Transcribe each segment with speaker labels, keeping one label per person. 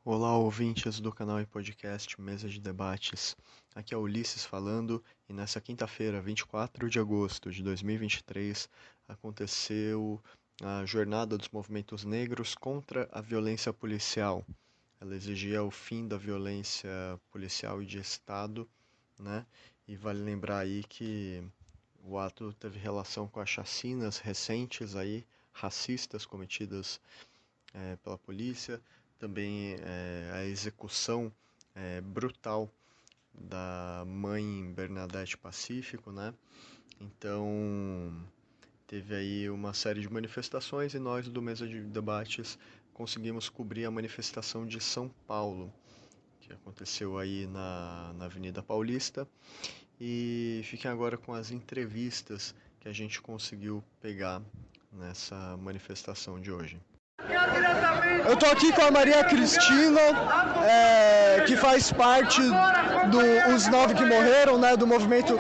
Speaker 1: Olá, ouvintes do canal e podcast Mesa de Debates. Aqui é o Ulisses falando e nessa quinta-feira, 24 de agosto de 2023, aconteceu a Jornada dos Movimentos Negros contra a Violência Policial. Ela exigia o fim da violência policial e de Estado, né? E vale lembrar aí que o ato teve relação com as chacinas recentes aí, racistas cometidas pela polícia, também a execução brutal da mãe Bernadette Pacífico, né? Então teve aí uma série de manifestações e nós do Mesa de Debates conseguimos cobrir a manifestação de São Paulo, que aconteceu aí na Avenida Paulista. E fiquem agora com as entrevistas que a gente conseguiu pegar nessa manifestação de hoje.
Speaker 2: Eu tô aqui com a Maria Cristina, que faz parte dos 9 que morreram, né, do movimento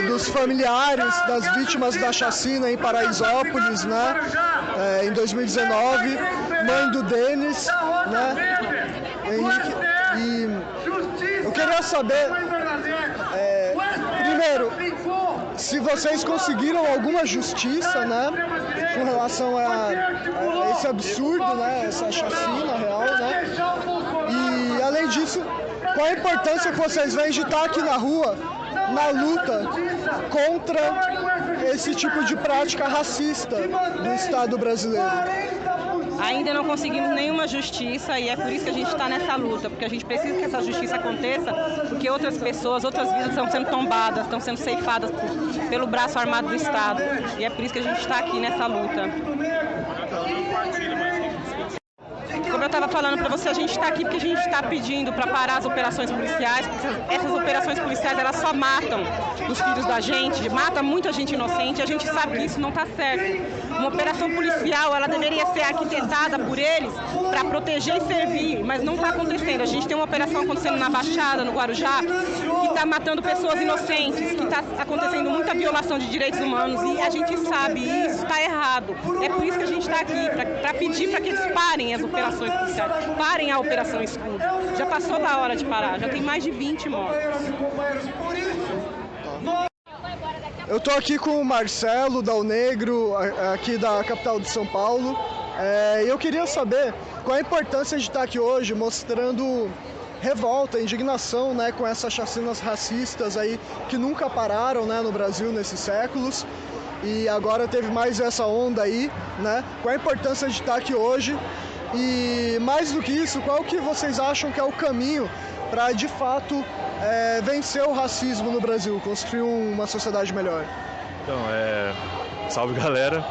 Speaker 2: dos familiares das vítimas da chacina em Paraisópolis, né, em 2019, mãe do Denis, né, Henrique. E eu queria saber, primeiro, se vocês conseguiram alguma justiça, né, com relação a esse absurdo, né, essa chacina real, né, e além disso, qual a importância que vocês veem de estar aqui na rua, na luta contra esse tipo de prática racista do Estado brasileiro?
Speaker 3: Ainda não conseguimos nenhuma justiça e é por isso que a gente está nessa luta, porque a gente precisa que essa justiça aconteça, porque outras pessoas, outras vidas estão sendo tombadas, estão sendo ceifadas pelo braço armado do Estado. E é por isso que a gente está aqui nessa luta. Como eu estava falando para você, a gente está aqui porque a gente está pedindo para parar as operações policiais, porque essas operações policiais elas só matam os filhos da gente, matam muita gente inocente, e a gente sabe que isso não está certo. Uma operação policial, ela deveria ser arquitetada por eles para proteger e servir, mas não está acontecendo. A gente tem uma operação acontecendo na Baixada, no Guarujá, que está matando pessoas inocentes, que está acontecendo muita violação de direitos humanos e a gente sabe, e isso está errado. É por isso que a gente está aqui, para pedir para que eles parem as operações policiais, parem a Operação Escudo. Já passou da hora de parar, já tem mais de 20 mortos.
Speaker 2: Eu tô aqui com o Marcelo Dal Negro, aqui da capital de São Paulo, e eu queria saber qual a importância de estar aqui hoje mostrando revolta, indignação, né, com essas chacinas racistas aí que nunca pararam, né, no Brasil nesses séculos, e agora teve mais essa onda aí, né? Qual a importância de estar aqui hoje e, mais do que isso, qual que vocês acham que é o caminho para, de fato, vencer o racismo no Brasil, construir uma sociedade melhor?
Speaker 4: Então, salve galera.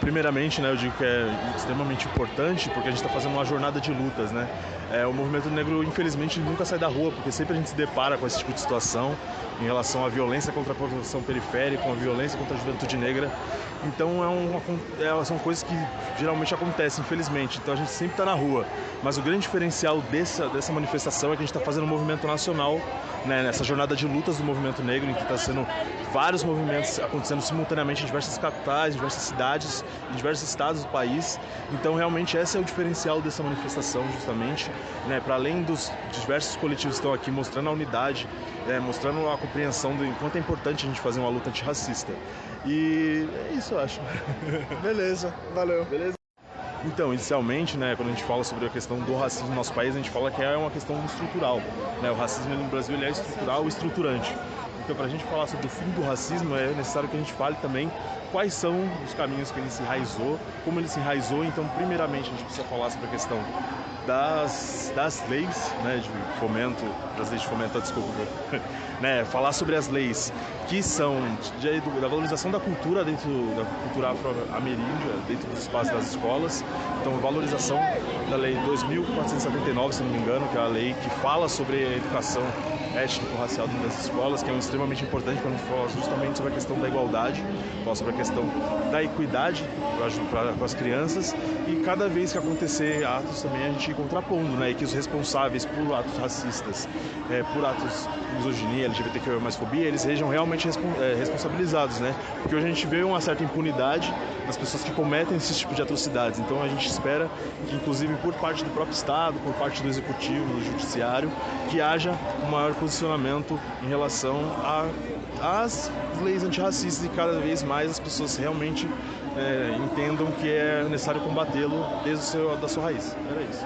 Speaker 4: Primeiramente, né, eu digo que é extremamente importante porque a gente está fazendo uma jornada de lutas, né? O movimento negro, infelizmente, nunca sai da rua, porque sempre a gente se depara com esse tipo de situação em relação à violência contra a população periférica, com a violência contra a juventude negra. Então, são coisas que geralmente acontecem, infelizmente. Então, a gente sempre está na rua. Mas o grande diferencial dessa manifestação é que a gente está fazendo um movimento nacional, né, nessa jornada de lutas do movimento negro, em que está sendo vários movimentos acontecendo simultaneamente em diversas capitais, em diversas cidades, em diversos estados do país. Então, realmente, esse é o diferencial dessa manifestação, justamente, né, para além dos diversos coletivos que estão aqui mostrando a unidade, mostrando a compreensão do quanto é importante a gente fazer uma luta antirracista. E é isso, eu acho.
Speaker 2: Beleza, valeu.
Speaker 4: Beleza? Então, inicialmente, né, quando a gente fala sobre a questão do racismo no nosso país, a gente fala que é uma questão estrutural, né? O racismo no Brasil ele é estrutural e estruturante. Então, para a gente falar sobre o fim do racismo, é necessário que a gente fale também quais são os caminhos que ele se enraizou, como ele se enraizou. Então, primeiramente, a gente precisa falar sobre a questão das leis, né, de fomento, desculpa, né, falar sobre as leis que são da valorização da cultura dentro da cultura afro-ameríndia, dentro dos espaços das escolas. Então, a valorização da lei 2.479, se não me engano, que é a lei que fala sobre a educação étnico-racial dentro das escolas, que é extremamente importante para a gente falar justamente sobre a questão da igualdade, falar sobre a questão da equidade para as crianças, e cada vez que acontecer atos também a gente ir contrapondo, né, e que os responsáveis por atos racistas, por atos de misoginia, LGBTQIA+, fobia, eles sejam realmente responsabilizados, né, porque hoje a gente vê uma certa impunidade das pessoas que cometem esse tipo de atrocidades. Então a gente espera que, inclusive por parte do próprio Estado, por parte do Executivo, do Judiciário, que haja um maior posicionamento em relação às leis antirracistas e cada vez mais as pessoas realmente entendam que é necessário combatê-lo desde da sua raiz. Era isso.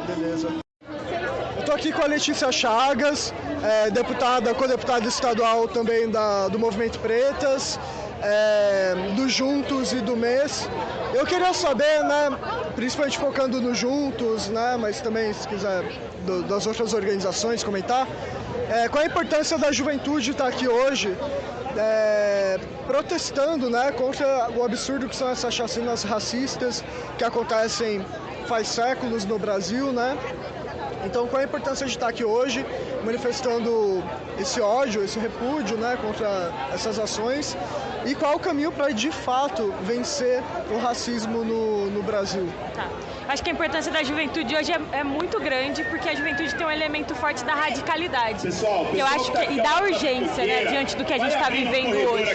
Speaker 2: Beleza. Eu estou aqui com a Letícia Chagas, co-deputada estadual também do Movimento Pretas, do Juntos e do MES. Eu queria saber, né, principalmente focando no Juntos, né, mas também, se quiser, das outras organizações comentar, qual a importância da juventude estar aqui hoje, protestando, né, contra o absurdo que são essas chacinas racistas que acontecem faz séculos no Brasil, né? Então, qual a importância de estar aqui hoje, manifestando esse ódio, esse repúdio, né, contra essas ações, e qual o caminho para, de fato, vencer o racismo no Brasil?
Speaker 5: Tá. Acho que a importância da juventude hoje é muito grande, porque a juventude tem um elemento forte da radicalidade. Eu acho que, e da urgência, né, diante do que a gente está vivendo hoje.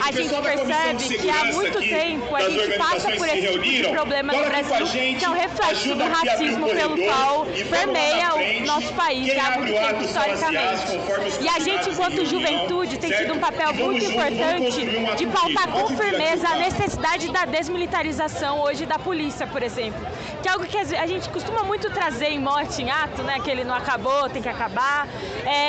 Speaker 5: A gente percebe que há muito tempo a gente passa por esse tipo de problema no Brasil, que é um reflexo do racismo pelo qual permeia o nosso país há muito tempo historicamente. E a gente, enquanto juventude, tem tido um papel muito importante de pautar com firmeza a necessidade da desmilitarização hoje da polícia, por exemplo. Que é algo que a gente costuma muito trazer em Morte em Ato, né? Que ele não acabou, tem que acabar,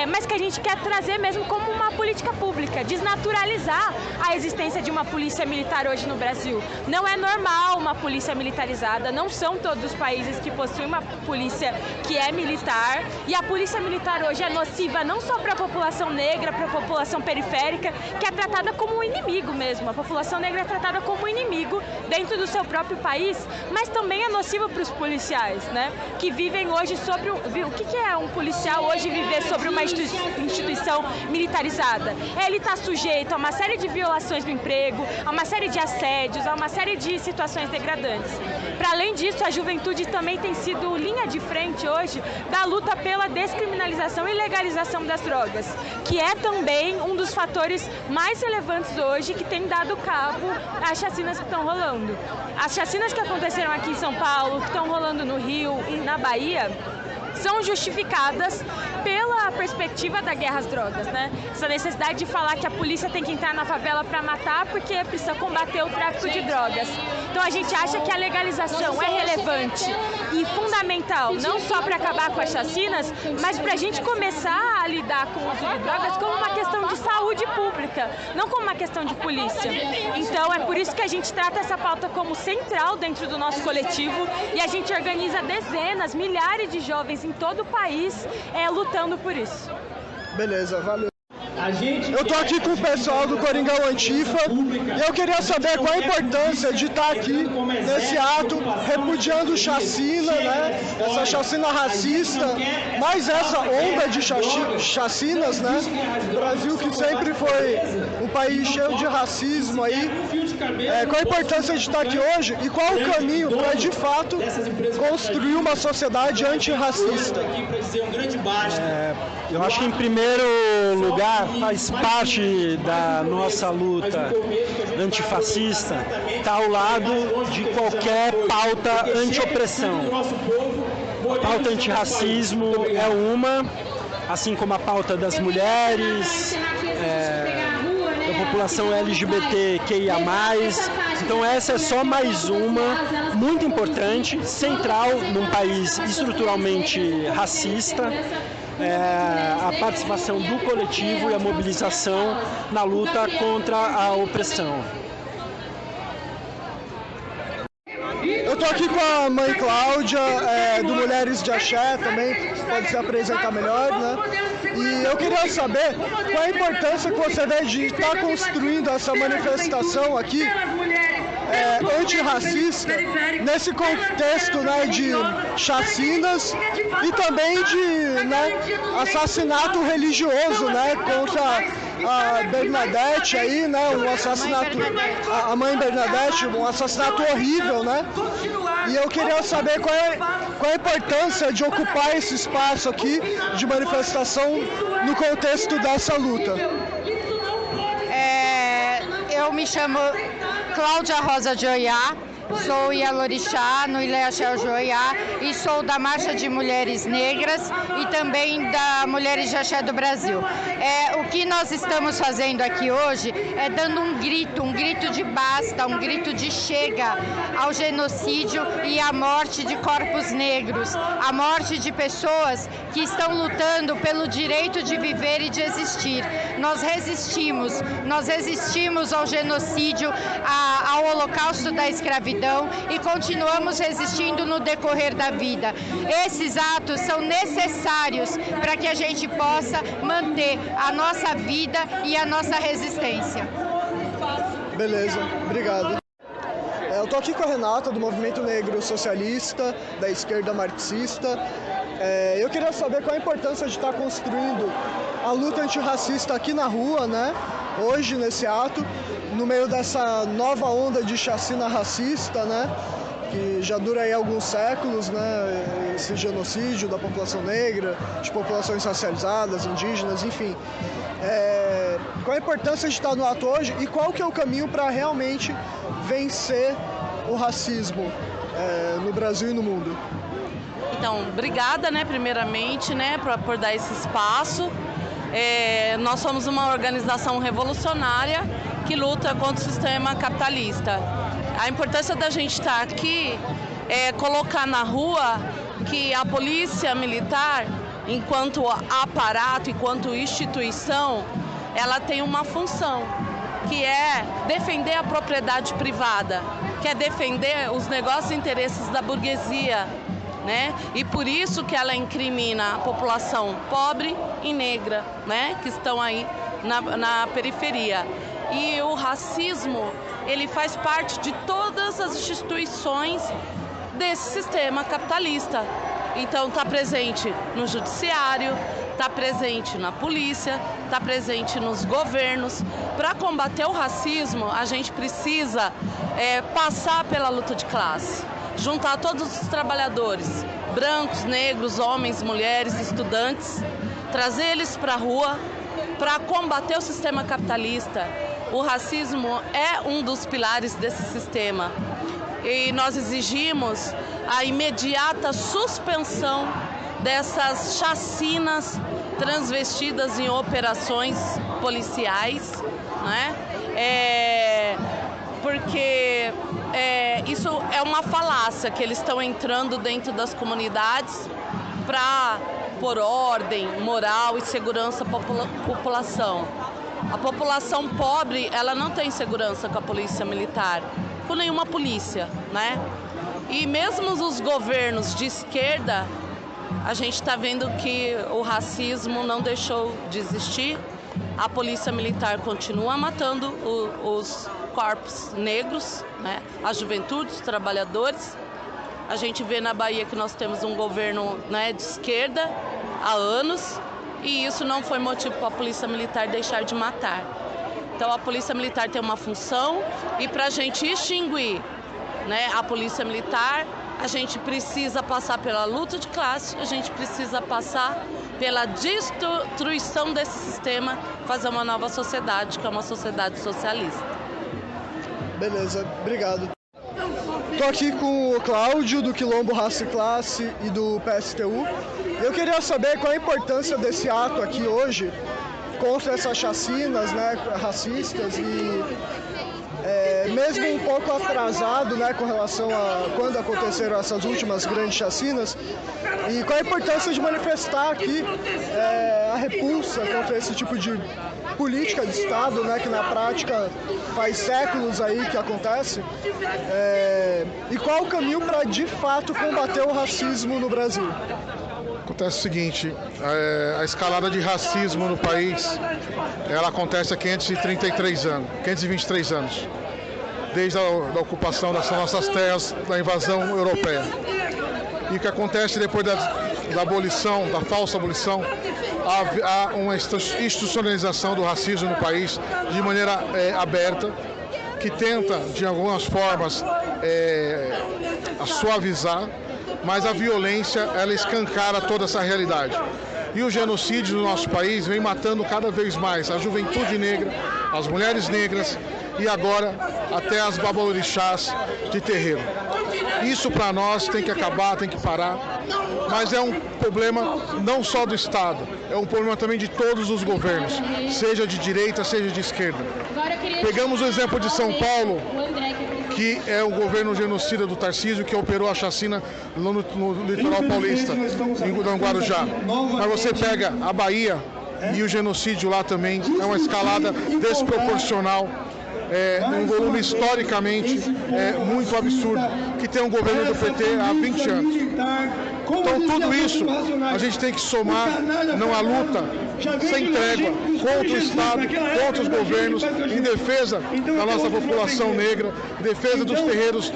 Speaker 5: mas que a gente quer trazer mesmo como uma política pública, desnaturalizar a existência de uma polícia militar hoje no Brasil. Não é normal uma polícia militarizada, não são todos os países que possuem uma polícia que é militar, e a polícia militar hoje é nociva não só para a população negra, para a população periférica, que é tratada como um inimigo mesmo. A população negra é tratada como um inimigo dentro do seu próprio país, mas também é nociva para os policiais, né? Que vivem hoje sobre o que é um policial hoje viver sobre uma instituição militarizada? Ele está sujeito a uma série de violações do emprego, a uma série de assédios, a uma série de situações degradantes. Para além disso, a juventude também tem sido linha de frente hoje da luta pela descriminalização e legalização das drogas, que é também um dos fatores mais relevantes hoje que tem dado cabo às chacinas que estão rolando. As chacinas que aconteceram aqui em São Paulo, que estão rolando no Rio e na Bahia, são justificadas pela perspectiva da guerra às drogas, né? Essa necessidade de falar que a polícia tem que entrar na favela para matar porque precisa combater o tráfico de drogas. Então a gente acha que a legalização é relevante e fundamental, não só para acabar com as chacinas, mas para a gente começar a lidar com o uso de drogas como uma questão de saúde pública, não como uma questão de polícia. Então é por isso que a gente trata essa pauta como central dentro do nosso coletivo e a gente organiza dezenas, milhares de jovens em todo o país lutando por isso.
Speaker 2: Beleza, valeu. Eu tô aqui com o pessoal do Coringão Antifa e eu queria saber qual a importância de estar aqui nesse ato repudiando chacina, né? Essa chacina racista, mais essa onda de chacinas, né? O Brasil que sempre foi um país cheio de racismo aí. Qual a importância de estar aqui hoje e qual o caminho para, de fato, construir uma sociedade antirracista?
Speaker 6: Eu acho que, em primeiro lugar, faz parte da nossa luta antifascista estar ao lado de qualquer pauta anti-opressão. A pauta antirracismo é uma, assim como a pauta das mulheres, da população LGBTQIA+. Então essa é só mais uma, muito importante, central num país estruturalmente racista. A participação do coletivo e a mobilização na luta contra a opressão.
Speaker 2: Eu estou aqui com a mãe Cláudia, do Mulheres de Axé, também pode se apresentar melhor, né? E eu queria saber qual a importância que você vê de estar construindo essa manifestação aqui antirracista nesse contexto, né, de chacinas e também de assassinato religioso, né, contra a Bernadette aí, né, um assassinato, a mãe Bernadette, um assassinato horrível, né? E eu queria saber qual a importância de ocupar esse espaço aqui de manifestação no contexto dessa luta.
Speaker 7: Eu me chamo Cláudia Rosa de Oiá, sou Ialorixá no Ilha Axé de Oiá e sou da Marcha de Mulheres Negras e também da Mulheres de Axé do Brasil. O que nós estamos fazendo aqui hoje é dando um grito de basta, um grito de chega ao genocídio e à morte de corpos negros, a morte de pessoas que estão lutando pelo direito de viver e de existir. Nós resistimos ao genocídio, ao holocausto da escravidão e continuamos resistindo no decorrer da vida. Esses atos são necessários para que a gente possa manter a nossa vida e a nossa resistência.
Speaker 2: Beleza, obrigado. Eu tô aqui com a Renata, do Movimento Negro Socialista, da esquerda marxista. Eu queria saber qual a importância de estar construindo a luta antirracista aqui na rua, né? Hoje, nesse ato, no meio dessa nova onda de chacina racista, né? Que já dura aí alguns séculos, né? Esse genocídio da população negra, de populações racializadas, indígenas, enfim. Qual a importância de estar no ato hoje e qual que é o caminho para realmente vencer o racismo no Brasil e no mundo?
Speaker 8: Então, obrigada, né, primeiramente, né, por dar esse espaço. Nós somos uma organização revolucionária que luta contra o sistema capitalista. A importância da gente estar aqui é colocar na rua que a polícia militar, enquanto aparato, enquanto instituição, ela tem uma função, que é defender a propriedade privada, que é defender os negócios e interesses da burguesia, né? E por isso que ela incrimina a população pobre e negra, né? Que estão aí na periferia. E o racismo, ele faz parte de todas as instituições desse sistema capitalista. Então está presente no judiciário, está presente na polícia, está presente nos governos. Para combater o racismo, a gente precisa passar pela luta de classe, juntar todos os trabalhadores, brancos, negros, homens, mulheres, estudantes, trazer eles para a rua para combater o sistema capitalista. O racismo é um dos pilares desse sistema e nós exigimos a imediata suspensão dessas chacinas transvestidas em operações policiais, né? Porque isso é uma falácia, que eles estão entrando dentro das comunidades para pôr ordem, moral e segurança para a população. A população pobre, ela não tem segurança com a polícia militar, com nenhuma polícia, né? E mesmo os governos de esquerda, a gente está vendo que o racismo não deixou de existir. A polícia militar continua matando os corpos negros, né? A juventude, os trabalhadores. A gente vê na Bahia que nós temos um governo, né, de esquerda há anos e isso não foi motivo para a polícia militar deixar de matar. Então a polícia militar tem uma função e para a gente extinguir, né, a polícia militar, a gente precisa passar pela luta de classe, a gente precisa passar pela destruição desse sistema, fazer uma nova sociedade, que é uma sociedade socialista.
Speaker 2: Beleza, obrigado. Estou aqui com o Cláudio, do Quilombo Raça e Classe e do PSTU. Eu queria saber qual a importância desse ato aqui hoje contra essas chacinas, né, racistas e mesmo um pouco atrasado, né, com relação a quando aconteceram essas últimas grandes chacinas, e qual a importância de manifestar aqui a repulsa contra esse tipo de política de Estado, né, que na prática faz séculos aí que acontece, e qual o caminho para de fato combater o racismo no Brasil?
Speaker 9: Acontece o seguinte, a escalada de racismo no país, ela acontece há 523 anos, desde a ocupação das nossas terras, da invasão europeia. E o que acontece depois da abolição, da falsa abolição, há uma institucionalização do racismo no país de maneira aberta, que tenta, de algumas formas, suavizar, mas a violência, ela escancara toda essa realidade. E o genocídio no nosso país vem matando cada vez mais a juventude negra, as mulheres negras e agora até as babalorixás de terreiro. Isso para nós tem que acabar, tem que parar, mas é um problema não só do Estado, é um problema também de todos os governos, seja de direita, seja de esquerda. Pegamos o exemplo de São Paulo, que é o governo genocida do Tarcísio, que operou a chacina no litoral paulista, em Guarujá. Mas você pega a Bahia e o genocídio lá também é uma escalada desproporcional. Um volume historicamente muito absurdo, que tem um governo do PT há 20 anos. Então tudo isso a gente tem que somar numa luta sem trégua contra o Estado, contra os governos, em defesa da nossa população negra, em defesa dos terreiros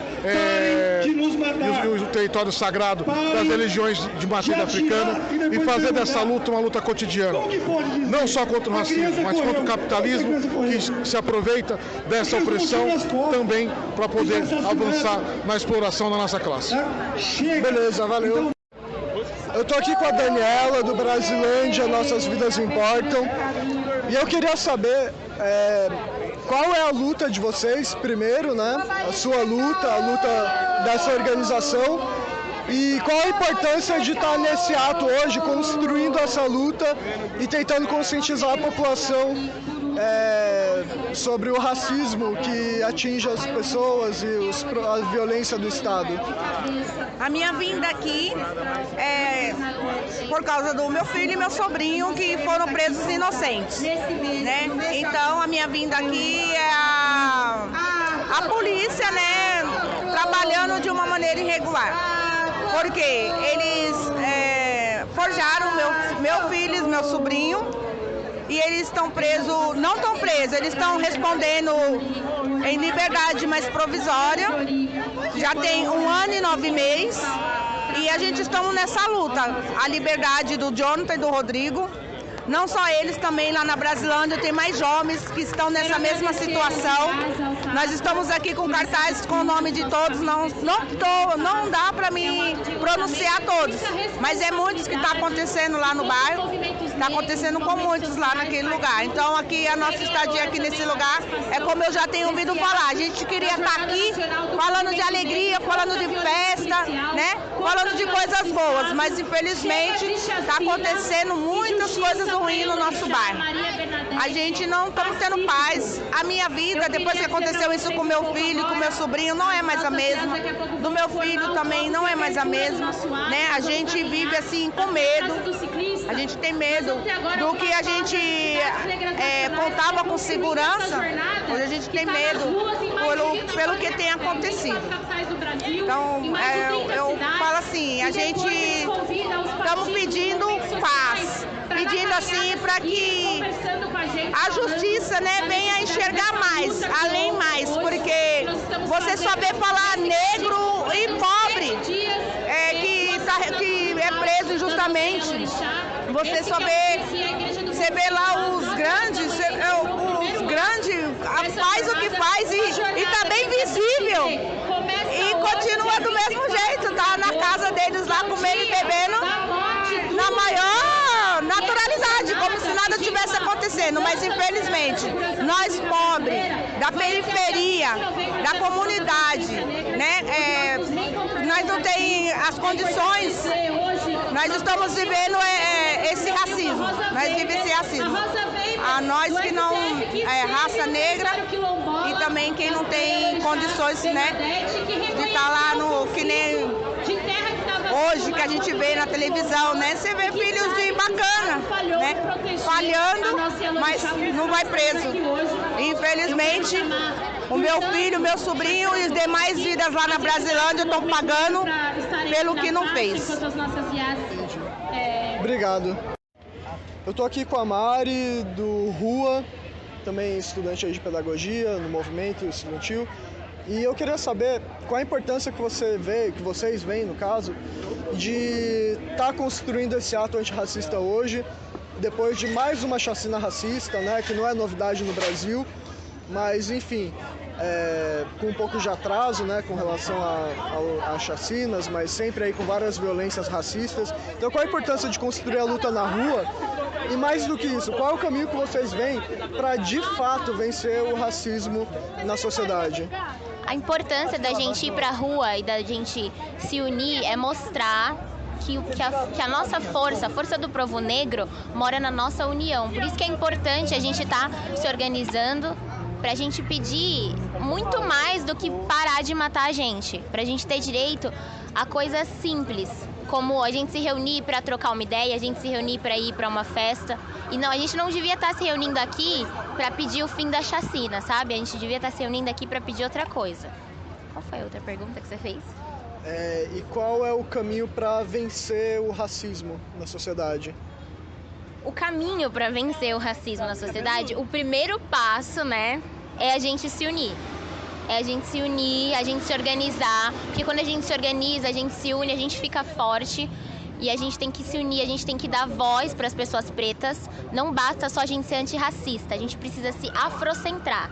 Speaker 9: e o território sagrado das religiões de matriz africana, e fazer dessa luta uma luta cotidiana, não só contra o racismo, mas contra o capitalismo que se aproveita dessa opressão também para poder avançar na exploração da nossa classe.
Speaker 2: Beleza, valeu. Eu tô aqui com a Daniela, do Brasilândia, Nossas Vidas Importam, e eu queria saber qual é a luta de vocês, primeiro, né? A sua luta, a luta dessa organização, e qual a importância de estar nesse ato hoje, construindo essa luta e tentando conscientizar a população sobre o racismo que atinge as pessoas e a violência do Estado.
Speaker 10: A minha vinda aqui é por causa do meu filho e meu sobrinho, que foram presos inocentes, né? Então a minha vinda aqui é a polícia, né, trabalhando de uma maneira irregular, porque eles forjaram meu filho e meu sobrinho. E eles estão presos, não estão presos, eles estão respondendo em liberdade, mas provisória. Já tem 1 ano e 9 meses. E a gente estamos nessa luta. A liberdade do Jonathan e do Rodrigo. Não só eles, também lá na Brasilândia tem mais jovens que estão nessa mesma situação. Nós estamos aqui com cartazes com o nome de todos, não dá para mim pronunciar todos, mas é muitos que está acontecendo lá no bairro, está acontecendo com muitos lá naquele lugar. Então aqui a nossa estadia aqui nesse lugar é como eu já tenho ouvido falar. A gente queria estar aqui falando de alegria, falando de festa, né? Falando de coisas boas, mas infelizmente está acontecendo muitas coisas ruins no nosso bairro. A gente não estamos tendo paz. A minha vida, depois que aconteceu isso com meu filho, com meu sobrinho, não é mais a mesma. Do meu filho também não é mais a mesma, né? A gente vive assim com medo. A gente tem medo do que a gente contava com segurança. Hoje a gente tem medo pelo que tem acontecido. Então, eu falo assim, a gente estamos pedindo paz, pedindo assim para que a justiça, né, venha enxergar mais, além mais, porque você só vê falar negro e pobre que é preso injustamente. Você só vê lá os grandes faz o que faz e tá bem visível. E continua do mesmo jeito, tá na casa deles lá comendo e bebendo na maior naturalidade, como se nada tivesse acontecendo. Mas infelizmente, nós pobres, da periferia, da comunidade, né, nós não temos as condições, nós estamos vivendo esse racismo, nós vivemos esse racismo. A nós que não raça negra e também quem não tem condições, né, de estar lá no que nem hoje que a gente vê na televisão, né? Você vê filhos de bacana, né? Falhando, mas não vai preso. Infelizmente, o meu filho, o meu sobrinho e as demais vidas lá na Brasilândia estão pagando pelo que não fez.
Speaker 2: Obrigado. Eu tô aqui com a Mari, do Rua, também estudante aí de pedagogia no movimento estudantil. E eu queria saber qual a importância que vocês veem, no caso, de estar construindo esse ato antirracista hoje, depois de mais uma chacina racista, né, que não é novidade no Brasil, mas enfim, com um pouco de atraso, né, com relação a chacinas, mas sempre aí com várias violências racistas. Então, qual a importância de construir a luta na rua? E mais do que isso, qual é o caminho que vocês veem para, de fato, vencer o racismo na sociedade?
Speaker 11: A importância da gente ir para a rua e da gente se unir é mostrar que a nossa força, a força do povo negro, mora na nossa união. Por isso que é importante a gente estar se organizando para a gente pedir muito mais do que parar de matar a gente. Para a gente ter direito a coisas simples, como a gente se reunir para trocar uma ideia, a gente se reunir para ir para uma festa. E não, a gente não devia estar se reunindo aqui para pedir o fim da chacina, sabe? A gente devia estar se reunindo aqui para pedir outra coisa. Qual foi a outra pergunta que você fez?
Speaker 2: E qual é o caminho para vencer o racismo na sociedade?
Speaker 11: O caminho para vencer o racismo na sociedade, o primeiro passo, né, é a gente se unir. É a gente se unir, a gente se organizar, porque quando a gente se organiza, a gente se une, a gente fica forte e a gente tem que se unir, a gente tem que dar voz para as pessoas pretas. Não basta só a gente ser antirracista, a gente precisa se afrocentrar.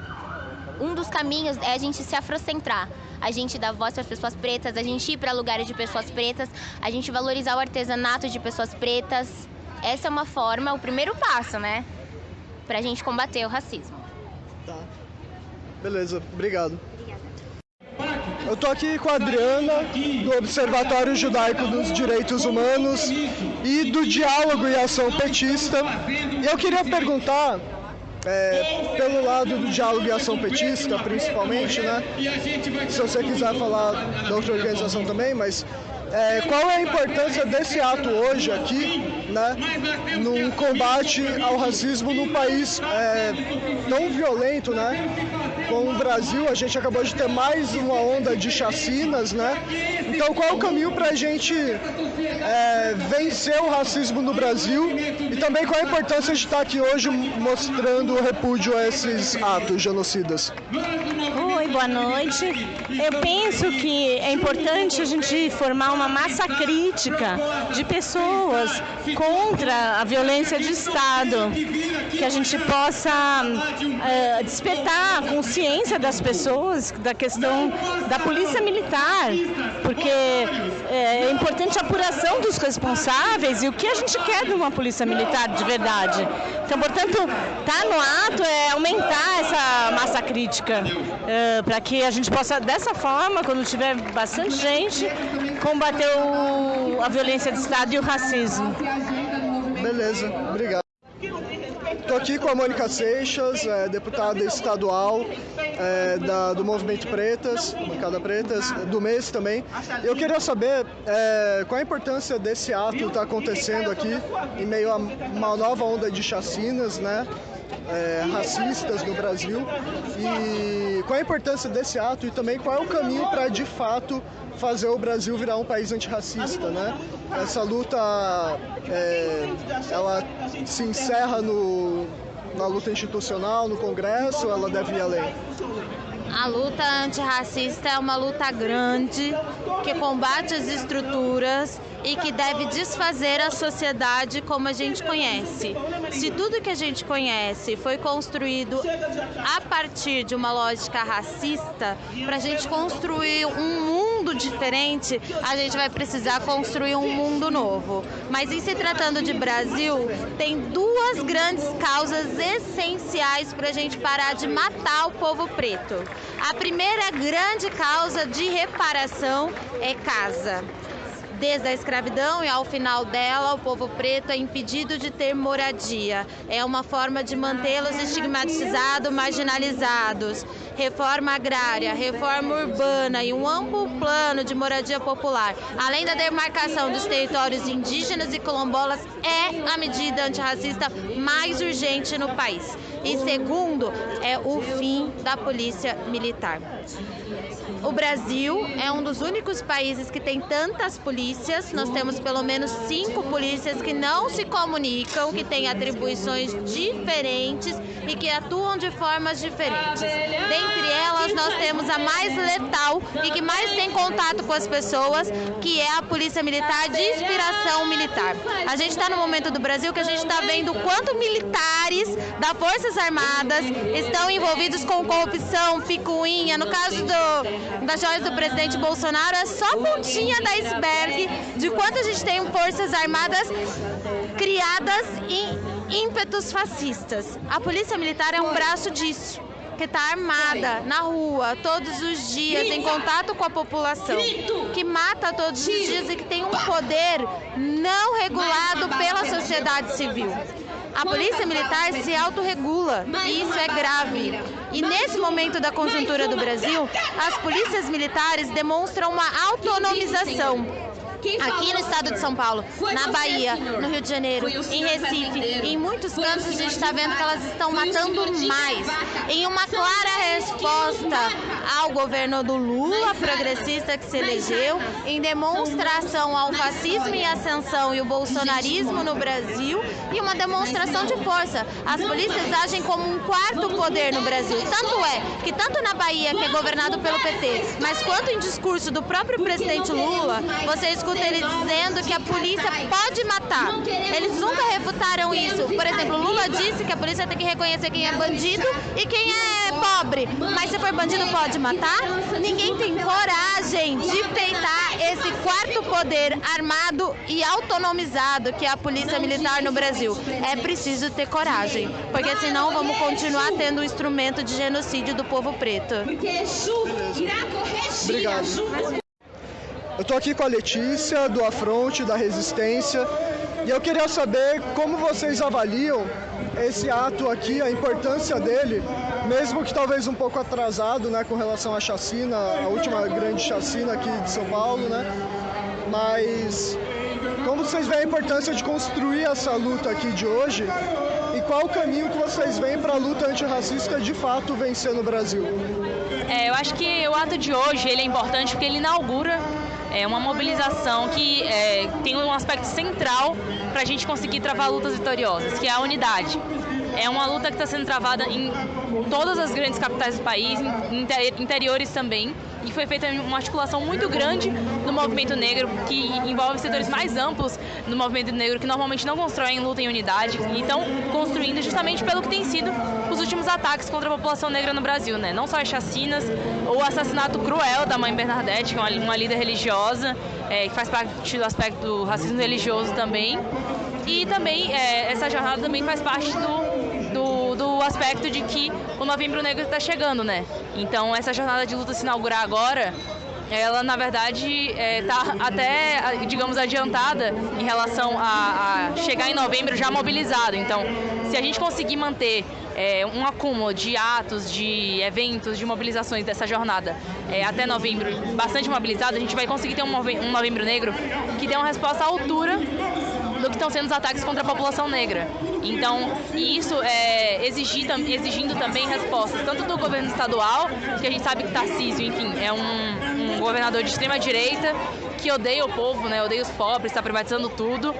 Speaker 11: Um dos caminhos é a gente se afrocentrar. A gente dar voz para as pessoas pretas, a gente ir para lugares de pessoas pretas, a gente valorizar o artesanato de pessoas pretas. Essa é uma forma, o primeiro passo, né? Pra gente combater o racismo.
Speaker 2: Tá. Beleza, obrigado. Eu tô aqui com a Adriana, do Observatório Judaico dos Direitos Humanos e do Diálogo e Ação Petista. E eu queria perguntar, pelo lado do Diálogo e Ação Petista, principalmente, né? Se você quiser falar da outra organização também, mas qual é a importância desse ato hoje aqui, né, no combate ao racismo num país tão violento, né, como o Brasil? A gente acabou de ter mais uma onda de chacinas, né? Então, qual é o caminho para a gente vencer o racismo no Brasil? E também qual é a importância de estar aqui hoje mostrando o repúdio a esses atos genocidas?
Speaker 12: Oi, boa noite. Eu penso que é importante a gente formar uma massa crítica de pessoas contra a violência de Estado, que a gente possa despertar a consciência das pessoas da questão da polícia militar, porque é importante a apuração dos responsáveis e o que a gente quer de uma polícia militar de verdade. Então, portanto, estar no ato é aumentar essa massa crítica, para que a gente possa, dessa forma, quando tiver bastante gente, combater a violência de Estado e o racismo.
Speaker 2: Beleza, obrigado. Estou aqui com a Mônica Seixas, deputada estadual do Movimento Pretas, Bancada Pretas, do mês também. Eu queria saber qual a importância desse ato que está acontecendo aqui, em meio a uma nova onda de chacinas, né, racistas no Brasil, e qual a importância desse ato e também qual é o caminho para, de fato, fazer o Brasil virar um país antirracista, né? Essa luta, ela se encerra na luta institucional, no Congresso, ou ela deve ir além?
Speaker 7: A luta antirracista é uma luta grande, que combate as estruturas e que deve desfazer a sociedade como a gente conhece. Se tudo que a gente conhece foi construído a partir de uma lógica racista, para a gente construir um mundo diferente, a gente vai precisar construir um mundo novo. Mas em se tratando de Brasil, tem duas grandes causas essenciais para a gente parar de matar o povo preto. A primeira grande causa de reparação é casa. Desde a escravidão e ao final dela, o povo preto é impedido de ter moradia. É uma forma de mantê-los estigmatizados, marginalizados. Reforma agrária, reforma urbana e um amplo plano de moradia popular, além da demarcação dos territórios indígenas e quilombolas, é a medida antirracista mais urgente no país. E segundo, é o fim da polícia militar. O Brasil é um dos únicos países que tem tantas polícias. Nós temos pelo menos 5 polícias que não se comunicam, que têm atribuições diferentes e que atuam de formas diferentes. Dentre elas, nós temos a mais letal e que mais tem contato com as pessoas, que é a Polícia Militar de inspiração militar. A gente está no momento do Brasil que a gente está vendo quanto militares das Forças Armadas estão envolvidos com corrupção, picuinha. No caso das joias do presidente Bolsonaro, é só a pontinha da iceberg de quanto a gente tem Forças Armadas criadas em ímpetos fascistas. A Polícia Militar é um braço disso, que está armada na rua todos os dias, em contato com a população, que mata todos os dias e que tem um poder não regulado pela sociedade civil. A Polícia Militar se autorregula e isso é grave. E nesse momento da conjuntura do Brasil, as polícias militares demonstram uma autonomização. Aqui no estado de São Paulo, na Bahia, no Rio de Janeiro, em Recife, em muitos cantos a gente está vendo que elas estão matando mais. Em uma clara resposta ao governo do Lula, progressista que se elegeu, em demonstração ao fascismo em ascensão e o bolsonarismo no Brasil, e uma demonstração de força. As polícias agem como um quarto poder no Brasil. Tanto é que tanto na Bahia, que é governado pelo PT, mas quanto em discurso do próprio presidente Lula, você escuta ele dizendo que a polícia pode matar. Eles nunca refutaram isso. Por exemplo, Lula disse que a polícia tem que reconhecer quem é bandido e quem é pobre. Mas se for bandido, pode matar? Ninguém tem coragem de peitar esse quarto poder armado e autonomizado que é a Polícia Militar no Brasil. É preciso ter coragem, porque senão vamos continuar tendo um instrumento de genocídio do povo preto.
Speaker 2: Obrigado. Eu estou aqui com a Letícia, do Afronte, da Resistência, e eu queria saber como vocês avaliam esse ato aqui, a importância dele, mesmo que talvez um pouco atrasado, né, com relação à chacina, a última grande chacina aqui de São Paulo, né? Mas como vocês veem a importância de construir essa luta aqui de hoje e qual o caminho que vocês veem para a luta antirracista de fato vencer no Brasil?
Speaker 13: Eu acho que o ato de hoje ele é importante porque ele inaugura uma mobilização que tem um aspecto central para a gente conseguir travar lutas vitoriosas, que é a unidade. É uma luta que está sendo travada em todas as grandes capitais do país, em interiores também, e foi feita uma articulação muito grande no movimento negro, que envolve setores mais amplos do movimento negro, que normalmente não constroem luta em unidade, e estão construindo justamente pelo que tem sido os últimos ataques contra a população negra no Brasil, né? Não só as chacinas, o assassinato cruel da mãe Bernadette, que é uma líder religiosa, que faz parte do aspecto do racismo religioso também, e também essa jornada também faz parte do aspecto de que o Novembro Negro está chegando, né? Então essa jornada de luta se inaugurar agora, ela na verdade está até, digamos, adiantada em relação a chegar em novembro já mobilizado. Então, se a gente conseguir manter um acúmulo de atos, de eventos, de mobilizações dessa jornada até novembro bastante mobilizado, a gente vai conseguir ter um Novembro Negro que dê uma resposta à altura do que estão sendo os ataques contra a população negra. Então, e isso exigindo também respostas, tanto do governo estadual, que a gente sabe que Tarcísio, enfim, é um governador de extrema direita, que odeia o povo, né, odeia os pobres, está privatizando tudo,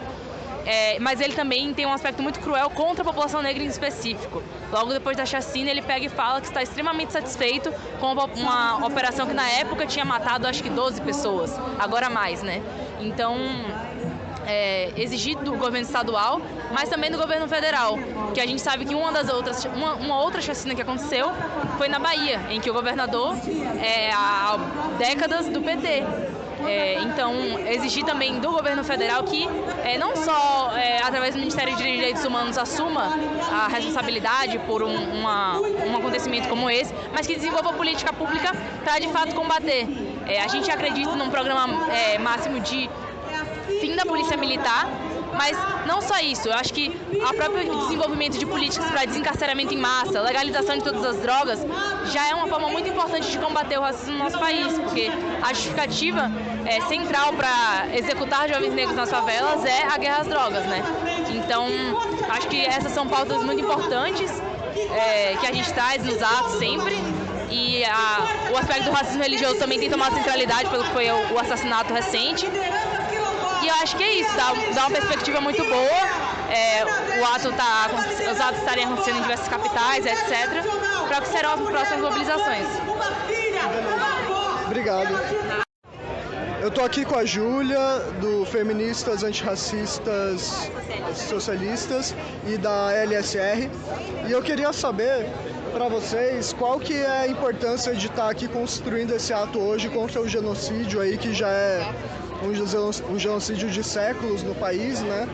Speaker 13: mas ele também tem um aspecto muito cruel contra a população negra em específico. Logo depois da chacina, ele pega e fala que está extremamente satisfeito com uma operação que na época tinha matado acho que 12 pessoas, agora mais, né? Então, exigir do governo estadual, mas também do governo federal, que a gente sabe que uma outra chacina que aconteceu foi na Bahia, em que o governador há décadas do PT. Então, exigir também do governo federal que não só através do Ministério de Direitos Humanos assuma a responsabilidade por um acontecimento como esse, mas que desenvolva política pública para de fato combater. A gente acredita num programa máximo de fim da polícia militar, mas não só isso, eu acho que o próprio desenvolvimento de políticas para desencarceramento em massa, legalização de todas as drogas, já é uma forma muito importante de combater o racismo no nosso país, porque a justificativa central para executar jovens negros nas favelas é a guerra às drogas, né? Então, acho que essas são pautas muito importantes que a gente traz nos atos sempre. E o aspecto do racismo religioso também tem tomado centralidade pelo que foi o assassinato recente. E eu acho que é isso, dá uma perspectiva muito boa. Os atos estarem acontecendo em diversas capitais, etc., para o que serão as próximas mobilizações.
Speaker 2: Obrigado. Eu tô aqui com a Júlia, do Feministas Antirracistas Socialistas e da LSR, e eu queria saber para vocês qual que é a importância de estar aqui construindo esse ato hoje contra o genocídio aí, que já é um genocídio de séculos no país, né?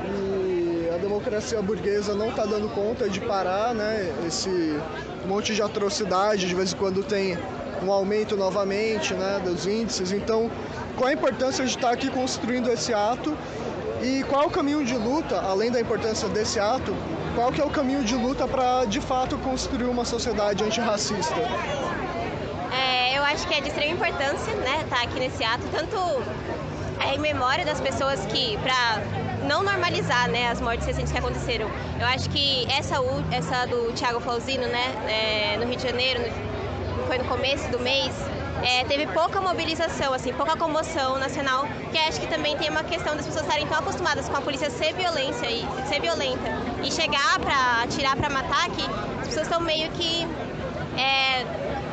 Speaker 2: E a democracia burguesa não está dando conta de parar, né? Esse monte de atrocidade, de vez em quando tem um aumento novamente, né, dos índices. Então, qual a importância de estar aqui construindo esse ato e qual é o caminho de luta, além da importância desse ato, qual que é o caminho de luta para, de fato, construir uma sociedade antirracista?
Speaker 14: Eu acho que é de extrema importância, né, estar aqui nesse ato, tanto em memória das pessoas que, para não normalizar, né, as mortes recentes que aconteceram. Eu acho que essa do Thiago Flauzino, né, no Rio de Janeiro, foi no começo do mês, teve pouca mobilização, assim, pouca comoção nacional, que acho que também tem uma questão das pessoas estarem tão acostumadas com a polícia ser violenta e chegar para atirar, para matar, que as pessoas estão meio que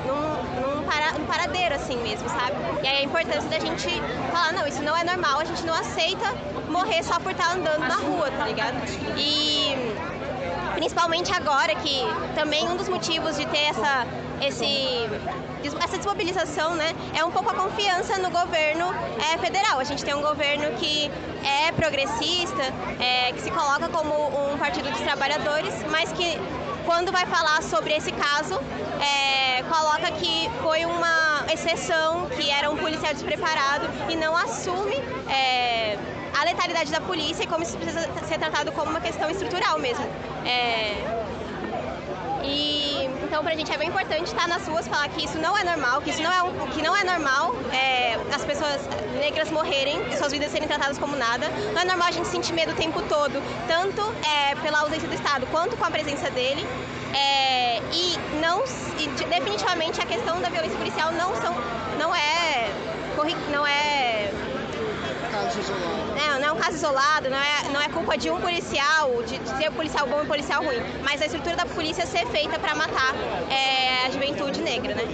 Speaker 14: num paradeiro, assim mesmo, sabe? E aí a importância da gente falar, não, isso não é normal, a gente não aceita morrer só por estar andando na rua, tá ligado? E principalmente agora, que também um dos motivos de ter essa desmobilização, né, é um pouco a confiança no governo federal. A gente tem um governo que é progressista, que se coloca como um partido dos trabalhadores, mas que, quando vai falar sobre esse caso, coloca que foi uma exceção, que era um policial despreparado, e não assume a letalidade da polícia, e como isso precisa ser tratado como uma questão estrutural mesmo. Então, pra gente é bem importante estar nas ruas, falar que isso não é normal, que não é normal as pessoas negras morrerem e suas vidas serem tratadas como nada. Não é normal a gente sentir medo o tempo todo, tanto pela ausência do Estado quanto com a presença dele. E definitivamente a questão da violência policial não é
Speaker 2: caso isolado.
Speaker 14: Não é um caso isolado, não é culpa de um policial, de ser policial bom e policial ruim, mas a estrutura da polícia ser feita para matar a juventude negra, né?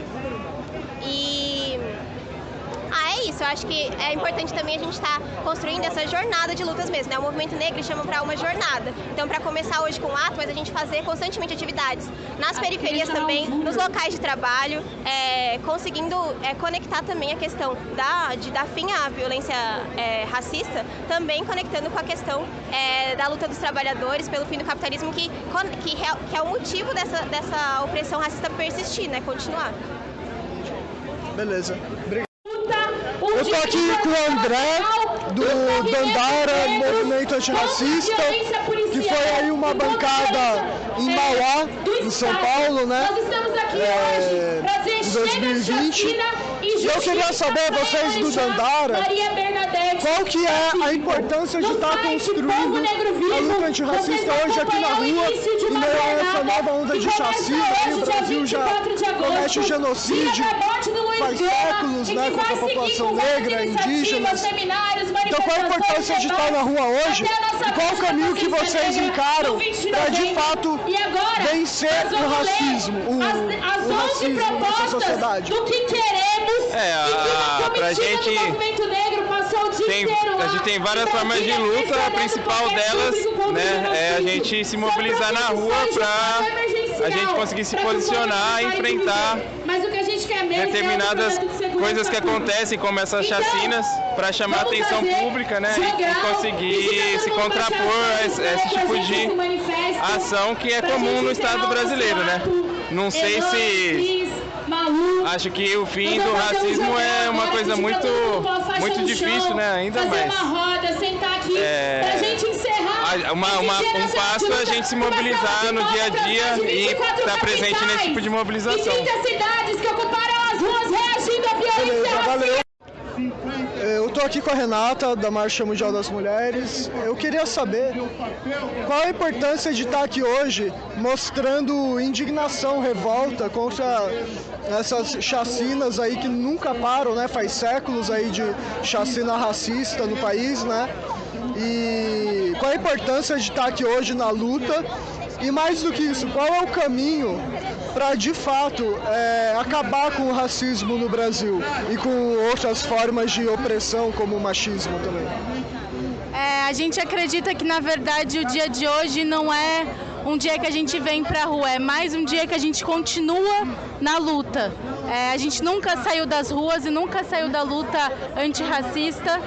Speaker 14: É isso, eu acho que é importante também a gente estar construindo essa jornada de lutas mesmo, né? O movimento negro chama para uma jornada. Então, para começar hoje com o ato, mas a gente fazer constantemente atividades nas periferias também, nos locais de trabalho, conseguindo conectar também a questão de dar fim à violência racista, também conectando com a questão da luta dos trabalhadores pelo fim do capitalismo, que é o motivo dessa opressão racista persistir, né? Continuar.
Speaker 2: Beleza. Obrigado. Eu tô aqui com o André, do Dandara, Movimento Antirracista, que foi aí uma bancada em Mauá, em São Paulo, né, em 2020. E eu queria saber, vocês do Dandara, qual que é a importância de estar construindo a luta antirracista hoje aqui na rua, em meio a essa nova onda de chacina, que o Brasil já comete genocídio faz séculos, né, contra a população negra, indígenas. Então, qual a importância de estar na rua hoje e qual o caminho que vocês encaram para, de fato, vencer o racismo, o racismo nessa sociedade?
Speaker 15: Pra gente a gente tem várias formas de luta, a principal delas, né, é a gente se mobilizar na rua para a gente conseguir se posicionar e enfrentar determinadas coisas que acontecem, como essas chacinas, para chamar a atenção pública, né, e conseguir se contrapor a esse tipo de ação que é comum no Estado brasileiro, né. Não sei se... Acho que o fim do racismo é uma coisa muito difícil, né? Ainda mais. Um passo é a gente se mobilizar no dia a dia e estar presente nesse tipo de mobilização.
Speaker 2: E 30 cidades que ocuparam as ruas reagindo à violência. Valeu. Eu estou aqui com a Renata, da Marcha Mundial das Mulheres. Eu queria saber qual a importância de estar aqui hoje mostrando indignação, revolta contra essas chacinas aí que nunca param, né? Faz séculos aí de chacina racista no país, né? E qual a importância de estar aqui hoje na luta? E mais do que isso, qual é o caminho para, de fato, acabar com o racismo no Brasil e com outras formas de opressão, como o machismo também?
Speaker 16: A gente acredita que, na verdade, o dia de hoje não é um dia que a gente vem para a rua, é mais um dia que a gente continua na luta. A gente nunca saiu das ruas e nunca saiu da luta antirracista,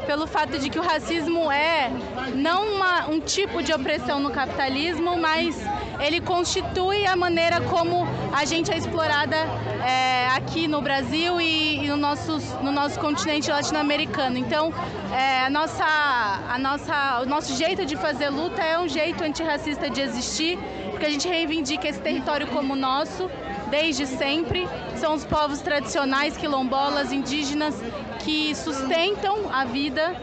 Speaker 16: pelo fato de que o racismo é não um tipo de opressão no capitalismo, mas ele constitui a maneira como a gente é explorada aqui no Brasil e no nosso continente latino-americano. Então, o nosso jeito de fazer luta é um jeito antirracista de existir, porque a gente reivindica esse território como nosso, desde sempre. São os povos tradicionais, quilombolas, indígenas, que sustentam a vida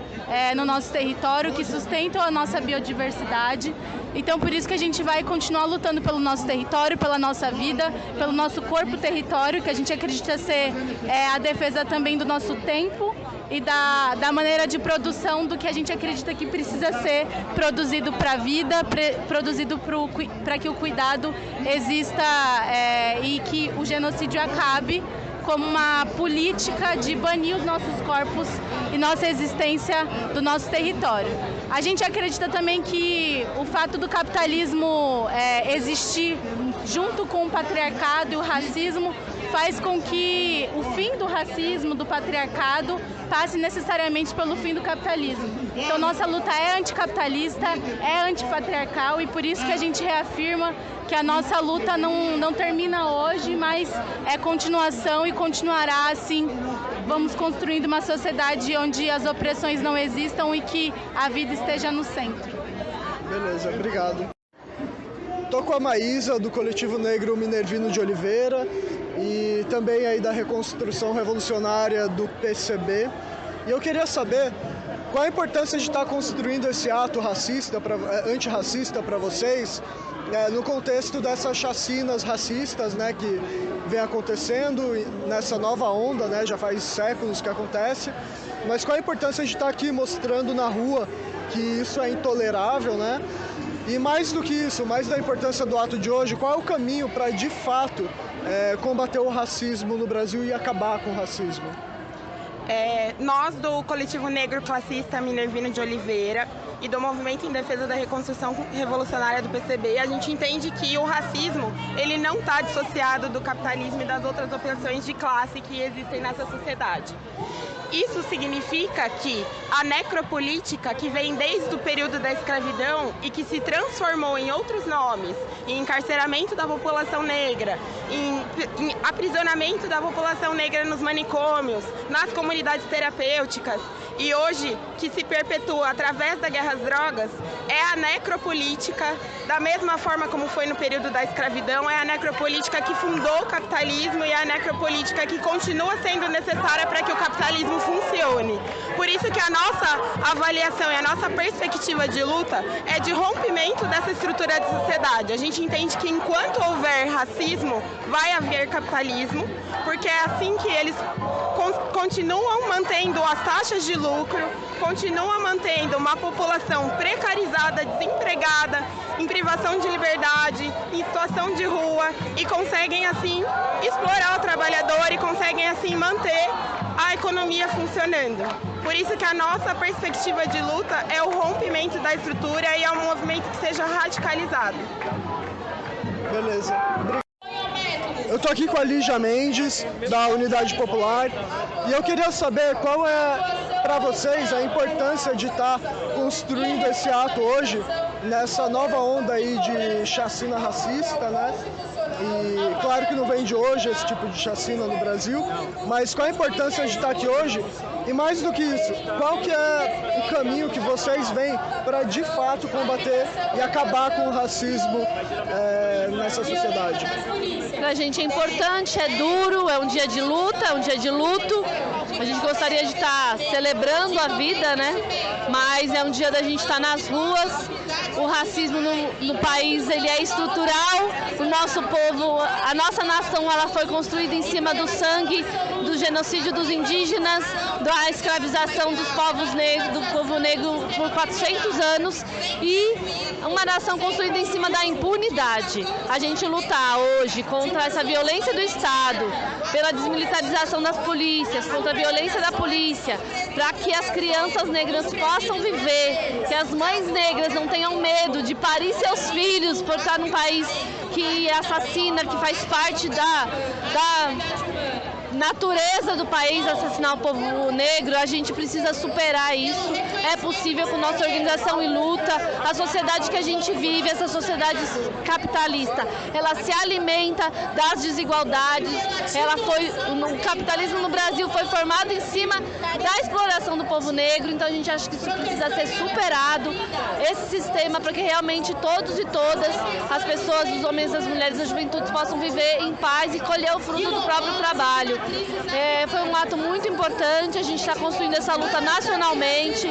Speaker 16: no nosso território, que sustentam a nossa biodiversidade. Então, por isso que a gente vai continuar lutando pelo nosso território, pela nossa vida, pelo nosso corpo território, que a gente acredita ser a defesa também do nosso tempo e da maneira de produção do que a gente acredita que precisa ser produzido para a vida, produzido para que o cuidado exista e que o genocídio acabe, como uma política de banir os nossos corpos e nossa existência do nosso território. A gente acredita também que o fato do capitalismo existir junto com o patriarcado e o racismo faz com que o fim do racismo, do patriarcado, passe necessariamente pelo fim do capitalismo. Então, nossa luta é anticapitalista, é antipatriarcal e por isso que a gente reafirma que a nossa luta não termina hoje, mas é continuação e continuará assim. Vamos construindo uma sociedade onde as opressões não existam e que a vida esteja no centro.
Speaker 2: Beleza, obrigado. Estou com a Maísa, do Coletivo Negro Minervino de Oliveira e também aí da Reconstrução Revolucionária do PCB. E eu queria saber qual a importância de estar construindo esse ato antirracista para vocês, no contexto dessas chacinas racistas, que vem acontecendo nessa nova onda, já faz séculos que acontece. Mas qual a importância de estar aqui mostrando na rua que isso é intolerável, E mais do que isso, mais da importância do ato de hoje, qual é o caminho para, de fato, combater o racismo no Brasil e acabar com o racismo?
Speaker 17: Nós, do Coletivo Negro Classista Minervino de Oliveira e do Movimento em Defesa da Reconstrução Revolucionária do PCB, a gente entende que o racismo ele não está dissociado do capitalismo e das outras opressões de classe que existem nessa sociedade. Isso significa que a necropolítica, que vem desde o período da escravidão e que se transformou em outros nomes, em encarceramento da população negra, em aprisionamento da população negra nos manicômios, nas comunidades terapêuticas, e hoje que se perpetua através da guerra às drogas, é a necropolítica, da mesma forma como foi no período da escravidão, é a necropolítica que fundou o capitalismo e é a necropolítica que continua sendo necessária para que o capitalismo funcione. Por isso que a nossa avaliação e a nossa perspectiva de luta é de rompimento dessa estrutura de sociedade. A gente entende que enquanto houver racismo, vai haver capitalismo, porque é assim que eles continuam mantendo as taxas de lucro, continuam mantendo uma população precarizada, desempregada, em privação de liberdade, em situação de rua e conseguem assim explorar o trabalhador e conseguem assim manter a economia funcionando. Por isso que a nossa perspectiva de luta é o rompimento da estrutura e é um movimento que seja radicalizado.
Speaker 2: Beleza. Eu estou aqui com a Lígia Mendes, da Unidade Popular, e eu queria saber qual é, para vocês, a importância de estar construindo esse ato hoje, nessa nova onda aí de chacina racista, E claro que não vem de hoje esse tipo de chacina no Brasil, mas qual a importância de estar aqui hoje? E mais do que isso, qual que é o caminho que vocês veem para de fato combater e acabar com o racismo nessa sociedade?
Speaker 5: Pra gente é importante, é duro, é um dia de luta, é um dia de luto. A gente gostaria de estar celebrando a vida, Mas é um dia da gente estar nas ruas. O racismo no país, ele é estrutural. O nosso povo, a nossa nação, ela foi construída em cima do sangue do genocídio dos indígenas, da escravização dos povos negros, do povo negro por 400 anos e uma nação construída em cima da impunidade. A gente lutar hoje contra essa violência do Estado, pela desmilitarização das polícias, contra a violência da polícia, para que as crianças negras possam viver, que as mães negras não tenham medo de parir seus filhos por estar num país que assassina, que faz parte da natureza do país assassinar o povo negro. A gente precisa superar isso. É possível com nossa organização e luta. A sociedade que a gente vive, essa sociedade capitalista, ela se alimenta das desigualdades. O capitalismo no Brasil foi formado em cima da exploração do povo negro, então a gente acha que isso precisa ser superado, esse sistema, para que realmente todos e todas, as pessoas, os homens, as mulheres, as juventudes possam viver em paz e colher o fruto do próprio trabalho. Foi um ato muito importante, a gente está construindo essa luta nacionalmente.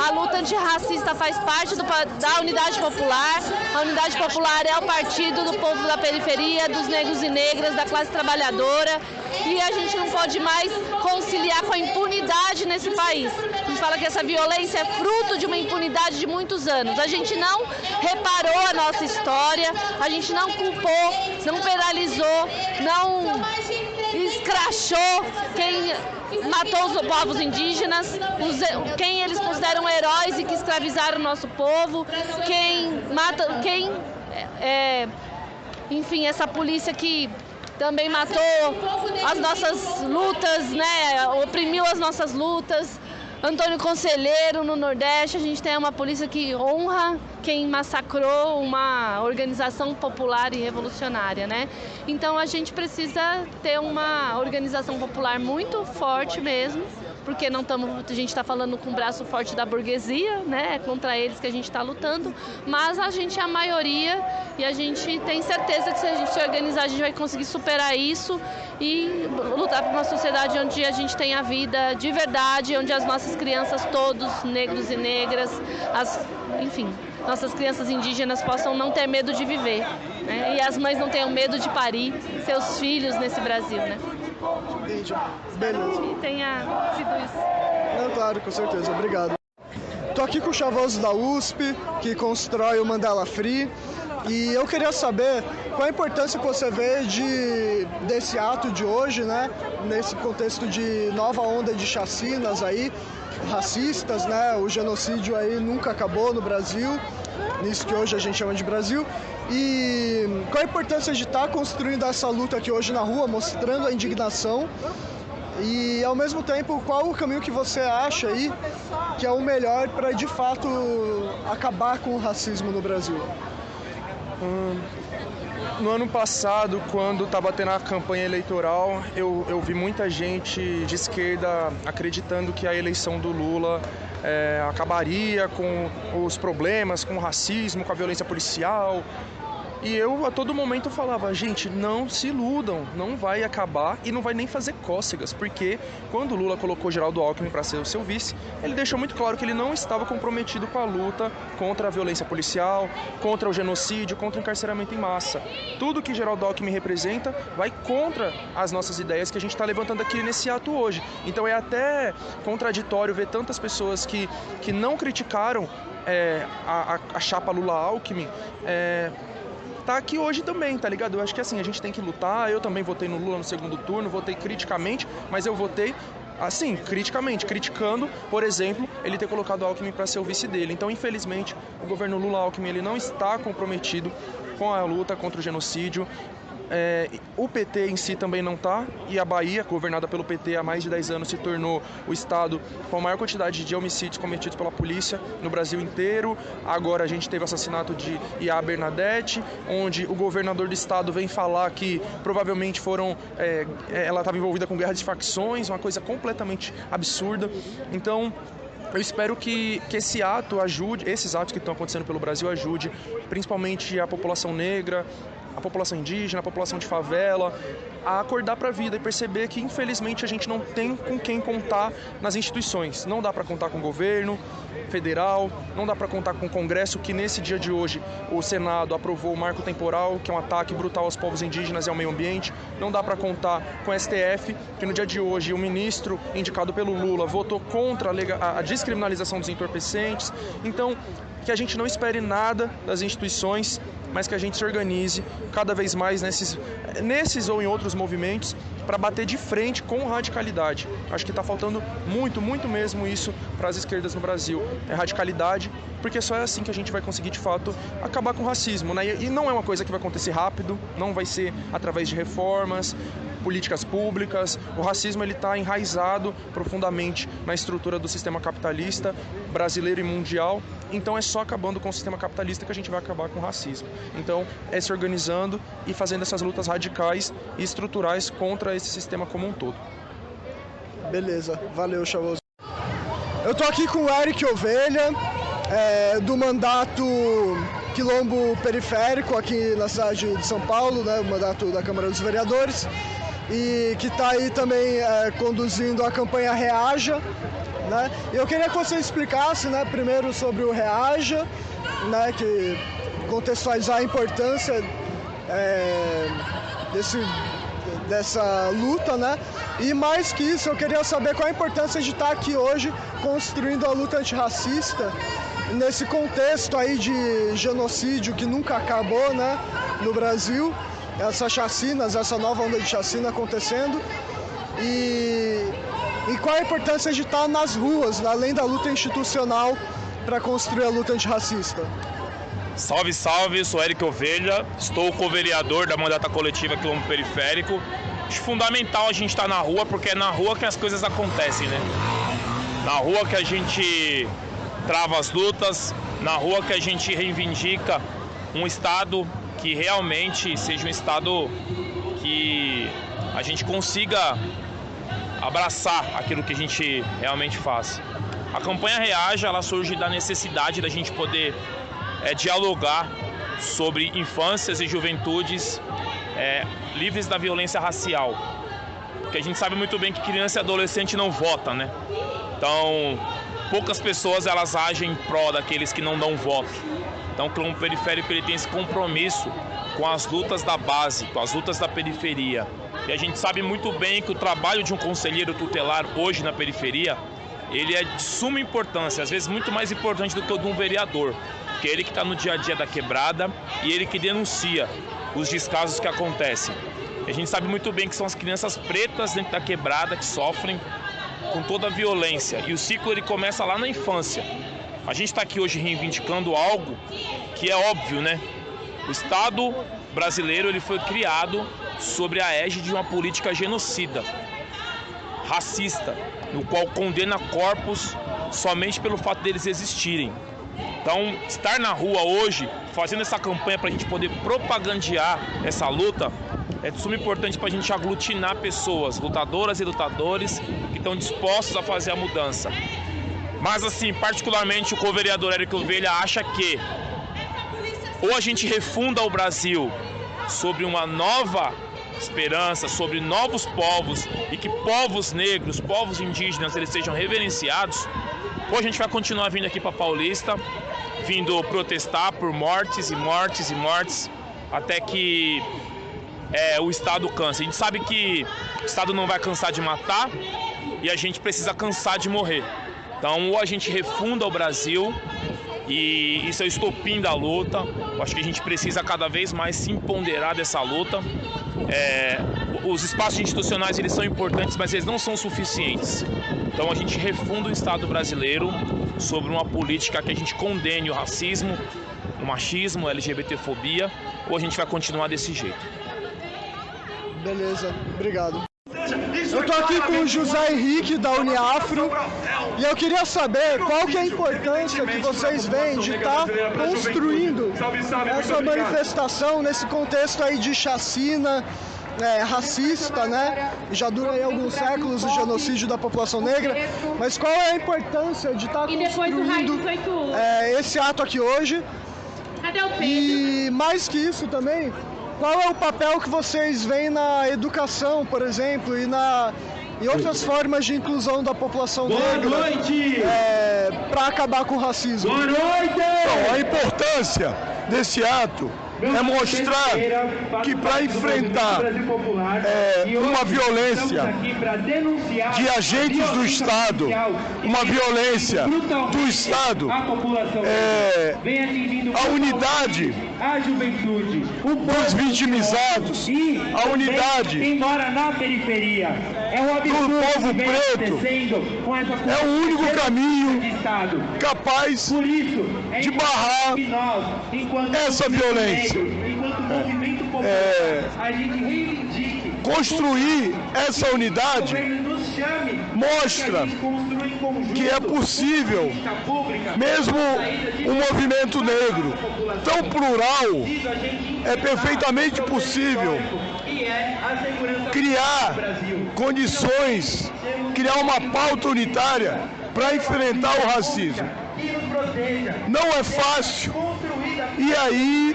Speaker 5: A luta antirracista faz parte da Unidade Popular. A Unidade Popular é o partido do povo da periferia, dos negros e negras, da classe trabalhadora, e a gente não pode mais conciliar com a impunidade nesse país. A gente fala que essa violência é fruto de uma impunidade de muitos anos. A gente não reparou a nossa história, a gente não culpou, não penalizou, não escrachou quem matou os povos indígenas, quem eles consideram heróis e que escravizaram o nosso povo, enfim, essa polícia que também matou as nossas lutas, né, oprimiu as nossas lutas. Antônio Conselheiro, no Nordeste, a gente tem uma polícia que honra quem massacrou uma organização popular e revolucionária, né? Então a gente precisa ter uma organização popular muito forte mesmo, porque a gente está falando com o braço forte da burguesia, né? É contra eles que a gente está lutando, mas a gente é a maioria e a gente tem certeza que se a gente se organizar, a gente vai conseguir superar isso e lutar por uma sociedade onde a gente tenha vida de verdade, onde as nossas crianças todos, negros e negras, enfim, nossas crianças indígenas possam não ter medo de viver, né? E as mães não tenham medo de parir seus filhos nesse Brasil, né?
Speaker 2: Beleza.
Speaker 5: Que tenha sido isso.
Speaker 2: Não, claro, com certeza. Obrigado. Tô aqui com o Chavoso da USP, que constrói o Mandela Free, e eu queria saber qual a importância que você vê desse ato de hoje, né? Nesse contexto de nova onda de chacinas aí, racistas, né? O genocídio aí nunca acabou no Brasil, nisso que hoje a gente chama de Brasil. E qual a importância de estar construindo essa luta aqui hoje na rua, mostrando a indignação? E ao mesmo tempo, qual o caminho que você acha aí que é o melhor para de fato acabar com o racismo no Brasil?
Speaker 18: No ano passado, quando estava tendo a campanha eleitoral, eu vi muita gente de esquerda acreditando que a eleição do Lula acabaria com os problemas, com o racismo, com a violência policial. E eu a todo momento falava, gente, não se iludam, não vai acabar e não vai nem fazer cócegas, porque quando o Lula colocou Geraldo Alckmin para ser o seu vice, ele deixou muito claro que ele não estava comprometido com a luta contra a violência policial, contra o genocídio, contra o encarceramento em massa. Tudo que Geraldo Alckmin representa vai contra as nossas ideias que a gente está levantando aqui nesse ato hoje. Então é até contraditório ver tantas pessoas que não criticaram a chapa Lula-Alckmin, tá aqui hoje também, tá ligado? Eu acho que assim, a gente tem que lutar. Eu também votei no Lula no segundo turno, votei criticamente, mas eu votei assim, criticando, por exemplo, ele ter colocado o Alckmin para ser o vice dele. Então, infelizmente, o governo Lula-Alckmin ele não está comprometido com a luta contra o genocídio. O PT em si também não está, e a Bahia, governada pelo PT há mais de 10 anos, se tornou o estado com a maior quantidade de homicídios cometidos pela polícia no Brasil inteiro. Agora a gente teve o assassinato de Iá Bernadette, onde o governador do estado vem falar que provavelmente ela estava envolvida com guerra de facções, uma coisa completamente absurda. Então, eu espero que esse ato ajude, esses atos que estão acontecendo pelo Brasil ajude, principalmente a população negra, a população indígena, a população de favela, a acordar para a vida e perceber que, infelizmente, a gente não tem com quem contar nas instituições. Não dá para contar com o governo federal, não dá para contar com o Congresso, que nesse dia de hoje o Senado aprovou o marco temporal, que é um ataque brutal aos povos indígenas e ao meio ambiente. Não dá para contar com o STF, que no dia de hoje o ministro indicado pelo Lula votou contra a descriminalização dos entorpecentes. Então, que a gente não espere nada das instituições, mas que a gente se organize cada vez mais nesses ou em outros movimentos para bater de frente com radicalidade. Acho que está faltando muito, muito mesmo isso para as esquerdas no Brasil. É radicalidade, porque só é assim que a gente vai conseguir, de fato, acabar com o racismo, né? E não é uma coisa que vai acontecer rápido, não vai ser através de reformas, políticas públicas. O racismo está enraizado profundamente na estrutura do sistema capitalista brasileiro e mundial. Então é só acabando com o sistema capitalista que a gente vai acabar com o racismo. Então é se organizando e fazendo essas lutas radicais e estruturais contra esse sistema como um todo.
Speaker 2: Beleza, valeu, Chavoso. Eu tô aqui com o Eric Ovelha, do mandato Quilombo Periférico aqui na cidade de São Paulo, né, o mandato da Câmara dos Vereadores, e que está aí também conduzindo a campanha Reaja, né? Eu queria que você explicasse, né, primeiro sobre o Reaja, né, que contextualizar a importância dessa luta, né? E mais que isso, eu queria saber qual a importância de estar aqui hoje construindo a luta antirracista nesse contexto aí de genocídio que nunca acabou, né, no Brasil, essas chacinas, essa nova onda de chacina acontecendo, e qual a importância de estar nas ruas, além da luta institucional, para construir a luta antirracista.
Speaker 19: Salve, salve, sou Eric Ovelha, estou co-vereador da mandata coletiva Quilombo Periférico. Acho fundamental a gente estar na rua, porque é na rua que as coisas acontecem, né? Na rua que a gente trava as lutas, na rua que a gente reivindica um Estado que realmente seja um Estado que a gente consiga abraçar aquilo que a gente realmente faz. A campanha Reaja, ela surge da necessidade da gente poder dialogar sobre infâncias e juventudes livres da violência racial. Porque a gente sabe muito bem que criança e adolescente não vota, né? Então, poucas pessoas elas agem em prol daqueles que não dão voto. Então, o Quilombo Periférico ele tem esse compromisso com as lutas da base, com as lutas da periferia. E a gente sabe muito bem que o trabalho de um conselheiro tutelar hoje na periferia, ele é de suma importância, às vezes muito mais importante do que o de um vereador, porque é ele que está no dia a dia da quebrada e ele que denuncia os descasos que acontecem. A gente sabe muito bem que são as crianças pretas dentro da quebrada que sofrem com toda a violência, e o ciclo ele começa lá na infância. A gente está aqui hoje reivindicando algo que é óbvio, né? O Estado brasileiro ele foi criado sobre a égide de uma política genocida, racista, no qual condena corpos somente pelo fato deles existirem. Então, estar na rua hoje, fazendo essa campanha para a gente poder propagandear essa luta, é de suma importância para a gente aglutinar pessoas, lutadoras e lutadores que estão dispostos a fazer a mudança. Mas assim, particularmente o co-vereador Eric Ovelha acha que ou a gente refunda o Brasil sobre uma nova esperança, sobre novos povos e que povos negros, povos indígenas, eles sejam reverenciados, ou a gente vai continuar vindo aqui para Paulista, vindo protestar por mortes e mortes e mortes, até que o Estado cansa. A gente sabe que o Estado não vai cansar de matar e a gente precisa cansar de morrer. Então, ou a gente refunda o Brasil, e isso é o estopim da luta. Eu acho que a gente precisa cada vez mais se empoderar dessa luta. Os espaços institucionais eles são importantes, mas eles não são suficientes. Então a gente refunda o Estado brasileiro sobre uma política que a gente condene o racismo, o machismo, a LGBTfobia, ou a gente vai continuar desse jeito.
Speaker 2: Beleza, obrigado. Eu tô aqui com o José Henrique da Uniafro e eu queria saber qual que é a importância que vocês veem de estar construindo essa manifestação nesse contexto aí de chacina racista, né? Já dura aí alguns séculos o genocídio da população negra, mas qual é a importância de estar construindo esse ato aqui hoje? E mais que isso também, qual é o papel que vocês veem na educação, por exemplo, e outras formas de inclusão da população negra para acabar com o racismo?
Speaker 20: Boa noite! Então, a importância desse ato é mostrar que para enfrentar uma violência de agentes do Estado, uma violência do Estado, a unidade dos vitimizados, a unidade do povo preto é o único caminho capaz de barrar essa violência. Construir essa unidade mostra que é possível, mesmo um movimento negro tão plural, é perfeitamente possível criar condições, criar uma pauta unitária para enfrentar o racismo. Não é fácil, e aí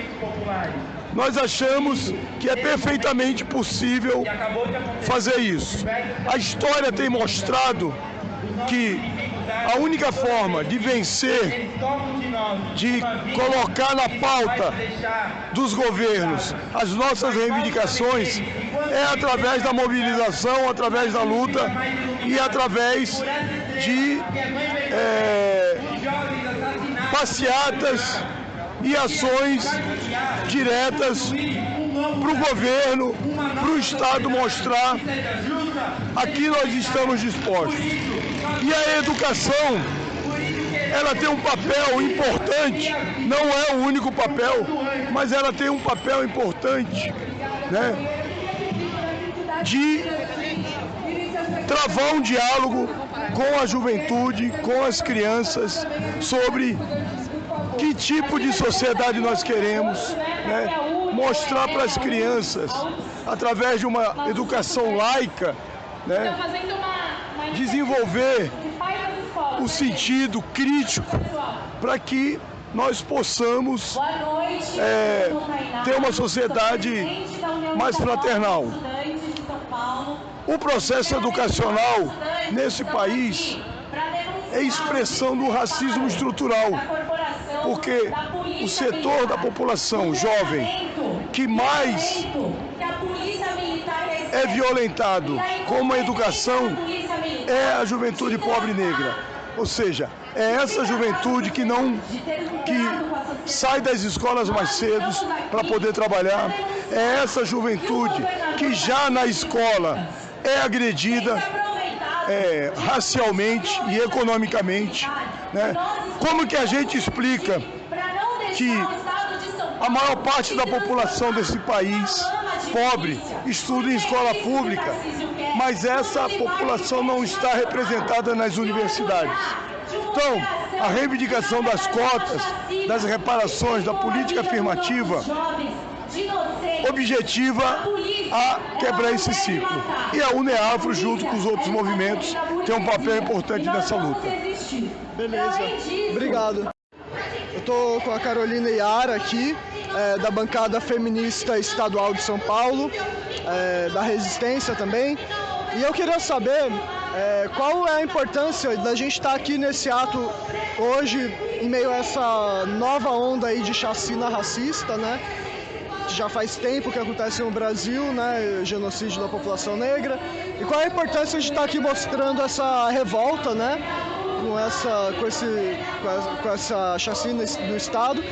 Speaker 20: nós achamos que é perfeitamente possível fazer isso. A história tem mostrado que a única forma de vencer, de colocar na pauta dos governos as nossas reivindicações é através da mobilização, através da luta e através de passeatas e ações diretas para o governo, para o Estado mostrar aqui nós estamos dispostos. E a educação, ela tem um papel importante, não é o único papel, mas ela tem um papel importante, né, de travar um diálogo com a juventude, com as crianças, sobre que tipo de sociedade nós queremos, né? Mostrar para as crianças, através de uma educação laica, né? Desenvolver o sentido crítico para que nós possamos ter uma sociedade mais fraternal. O processo educacional nesse país é expressão do racismo estrutural, porque o setor da população jovem que mais é violentado com a educação é a juventude pobre negra. Ou seja, é essa juventude que sai das escolas mais cedo para poder trabalhar, é essa juventude que já na escola é agredida racialmente e economicamente, né? Como que a gente explica que a maior parte da população desse país pobre estuda em escola pública, mas essa população não está representada nas universidades? Então, a reivindicação das cotas, das reparações, da política afirmativa objetiva a quebrar esse ciclo. E a UNEAFRO, junto com os outros movimentos, tem um papel importante nessa luta.
Speaker 2: Beleza, obrigado. Eu estou com a Carolina Iara aqui, da bancada feminista estadual de São Paulo, da Resistência também. E eu queria saber qual é a importância da gente estar aqui nesse ato hoje, em meio a essa nova onda aí de chacina racista, né? Já faz tempo que acontece no Brasil, né, genocídio da população negra. E qual a importância de estar aqui mostrando essa revolta, né, com essa chacina do Estado?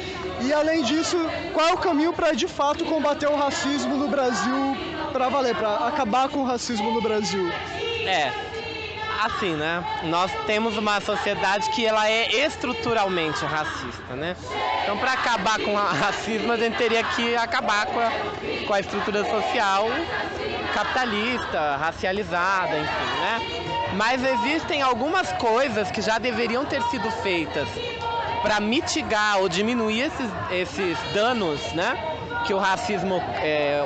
Speaker 2: E além disso, qual é o caminho para de fato combater o racismo no Brasil para valer, para acabar com o racismo no Brasil?
Speaker 21: Assim, né? Nós temos uma sociedade que ela é estruturalmente racista, né? Então, para acabar com o racismo, a gente teria que acabar com a estrutura social capitalista, racializada, enfim, né? Mas existem algumas coisas que já deveriam ter sido feitas para mitigar ou diminuir esses danos, né, que o racismo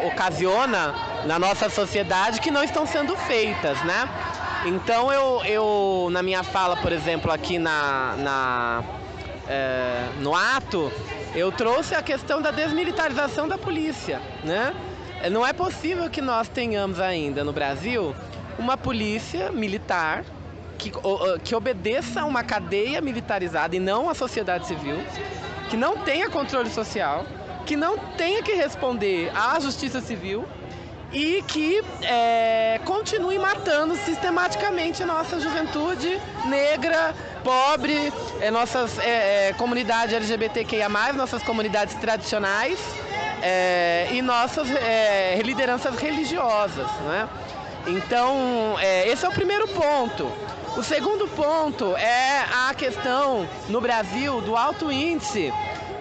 Speaker 21: ocasiona na nossa sociedade, que não estão sendo feitas, né? Então eu na minha fala, por exemplo, aqui no ato, Eu trouxe a questão da desmilitarização da polícia, né? Não é possível que nós tenhamos ainda no Brasil uma polícia militar que obedeça a uma cadeia militarizada e não à sociedade civil, que não tenha controle social, que não tenha que responder à justiça civil e que continue matando sistematicamente a nossa juventude negra, pobre, nossas comunidades LGBTQIA+, nossas comunidades tradicionais e nossas lideranças religiosas, né? Então, esse é o primeiro ponto. O segundo ponto é a questão, no Brasil, do alto índice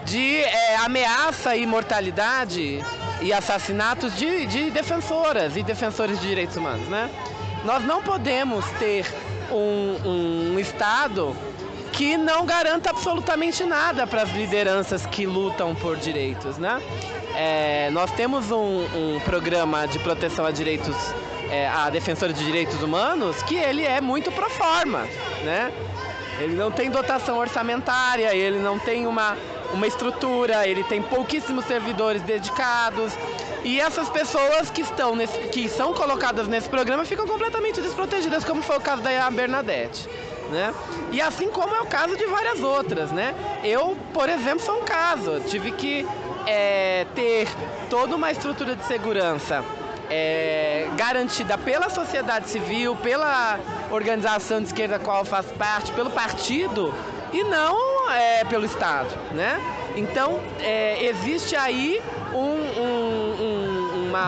Speaker 21: de ameaça e mortalidade e assassinatos de defensoras e defensores de direitos humanos, né? Nós não podemos ter um Estado que não garanta absolutamente nada para as lideranças que lutam por direitos, né? Nós temos um programa de proteção a direitos, a defensores de direitos humanos, que ele é muito pro forma, né? Ele não tem dotação orçamentária, ele não tem uma estrutura, ele tem pouquíssimos servidores dedicados, e essas pessoas que são colocadas nesse programa ficam completamente desprotegidas, como foi o caso da Bernadette, né? E assim como é o caso de várias outras, né? Eu, por exemplo, sou um caso, tive que ter toda uma estrutura de segurança garantida pela sociedade civil, pela organização de esquerda a qual eu faço parte, pelo partido e não pelo Estado, né? Então, existe aí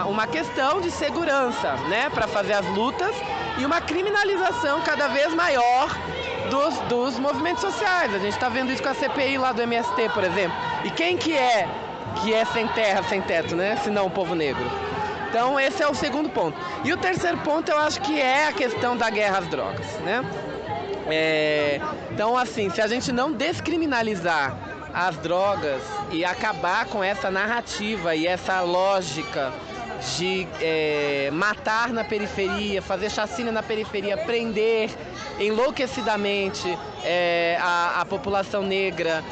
Speaker 21: uma questão de segurança, né, para fazer as lutas e uma criminalização cada vez maior dos movimentos sociais. A gente está vendo isso com a CPI lá do MST, por exemplo. E quem que é sem terra, sem teto, né, se não o povo negro? Então, esse é o segundo ponto. E o terceiro ponto, eu acho que é a questão da guerra às drogas, né? Então, assim, se a gente não descriminalizar as drogas e acabar com essa narrativa e essa lógica de matar na periferia, fazer chacina na periferia, prender enlouquecidamente a população negra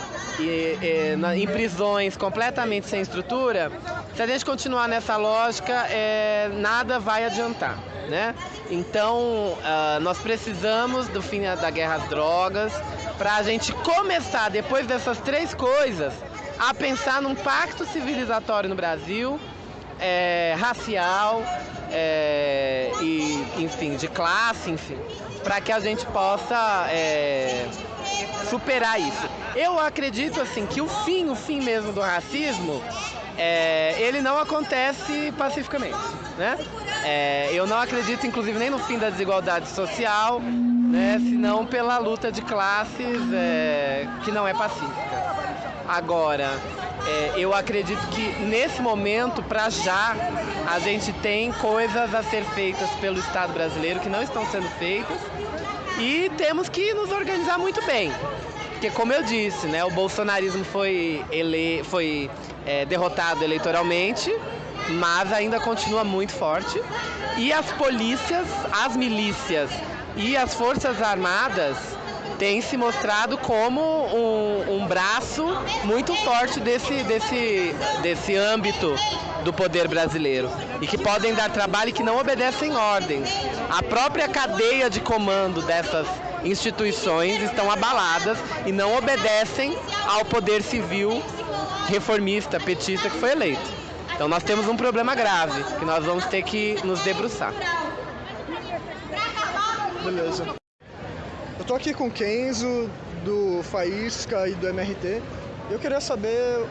Speaker 21: em prisões completamente sem estrutura, se a gente continuar nessa lógica, nada vai adiantar, né? Então, nós precisamos do fim da guerra às drogas para a gente começar, depois dessas três coisas, a pensar num pacto civilizatório no Brasil, racial, e, enfim, de classe, enfim, para que a gente possa superar isso. Eu acredito, assim, que o fim mesmo do racismo, ele não acontece pacificamente, né? Eu não acredito, inclusive, nem no fim da desigualdade social, né, senão pela luta de classes que não é pacífica. Agora, eu acredito que nesse momento, para já, a gente tem coisas a ser feitas pelo Estado brasileiro que não estão sendo feitas e temos que nos organizar muito bem. Porque, como eu disse, né, o bolsonarismo foi derrotado eleitoralmente, mas ainda continua muito forte. E as polícias, as milícias e as forças armadas têm se mostrado como um braço muito forte desse âmbito do poder brasileiro e que podem dar trabalho e que não obedecem ordens. A própria cadeia de comando dessas instituições estão abaladas e não obedecem ao poder civil reformista, petista que foi eleito. Então nós temos um problema grave que nós vamos ter que nos debruçar.
Speaker 2: Beleza. Eu tô aqui com o Kenzo, do Faísca e do MRT. Eu queria saber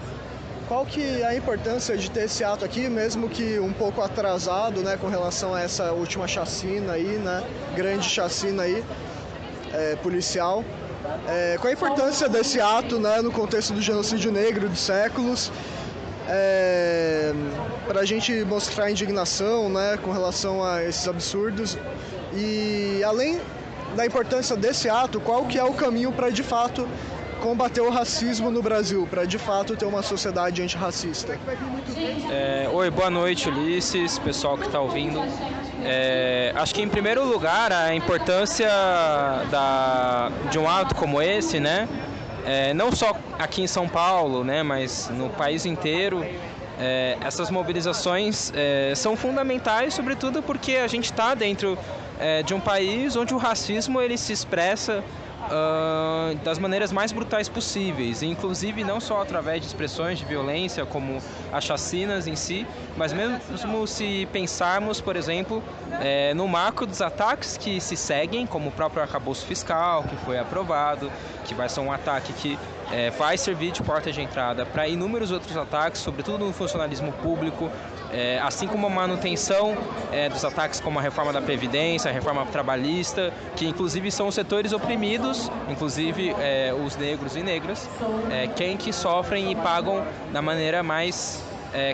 Speaker 2: qual que é a importância de ter esse ato aqui, mesmo que um pouco atrasado, né, com relação a essa última chacina aí, né, grande chacina aí, policial. Qual a importância desse ato, né, no contexto do genocídio negro de séculos, para a gente mostrar indignação, né, com relação a esses absurdos? E além da importância desse ato, qual que é o caminho para de fato combater o racismo no Brasil, para de fato ter uma sociedade antirracista?
Speaker 1: Oi, boa noite, Ulisses, pessoal que está ouvindo. Acho que em primeiro lugar a importância de um ato como esse, né, não só aqui em São Paulo, né, mas no país inteiro. Essas mobilizações são fundamentais, sobretudo porque a gente está dentro de um país onde o racismo ele se expressa das maneiras mais brutais possíveis, inclusive não só através de expressões de violência como as chacinas em si, mas mesmo se pensarmos, por exemplo, no marco dos ataques que se seguem, como o próprio arcabouço fiscal, que foi aprovado, que vai ser um ataque que vai servir de porta de entrada para inúmeros outros ataques, sobretudo no funcionalismo público, assim como a manutenção dos ataques como a reforma da Previdência, a reforma trabalhista, que inclusive são os setores oprimidos, inclusive os negros e negras, quem que sofrem e pagam da maneira mais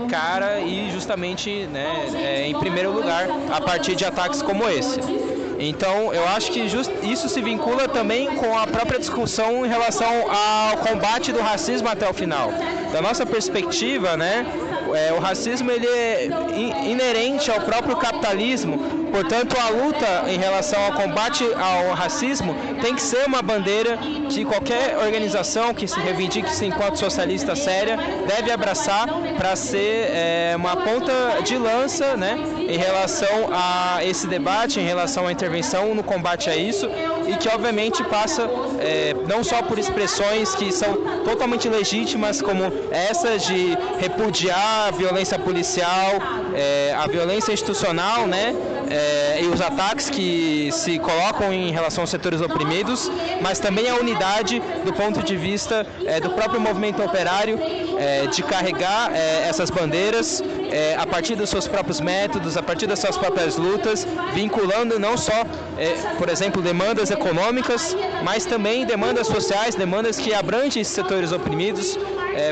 Speaker 1: cara e justamente, né, em primeiro lugar a partir de ataques como esse. Então, eu acho que isso se vincula também com a própria discussão em relação ao combate do racismo até o final. Da nossa perspectiva, né, o racismo ele é inerente ao próprio capitalismo, portanto, a luta em relação ao combate ao racismo tem que ser uma bandeira que qualquer organização que se reivindique-se enquanto socialista séria deve abraçar para ser uma ponta de lança, né, em relação a esse debate, em relação à intervenção no combate a isso, e que obviamente passa não só por expressões que são totalmente legítimas, como essa de repudiar a violência policial, a violência institucional, né, e os ataques que se colocam em relação aos setores oprimidos, mas também a unidade do ponto de vista do próprio movimento operário, de carregar essas bandeiras a partir dos seus próprios métodos, a partir das suas próprias lutas, vinculando não só, por exemplo, demandas econômicas, mas também demandas sociais, demandas que abrangem esses setores oprimidos.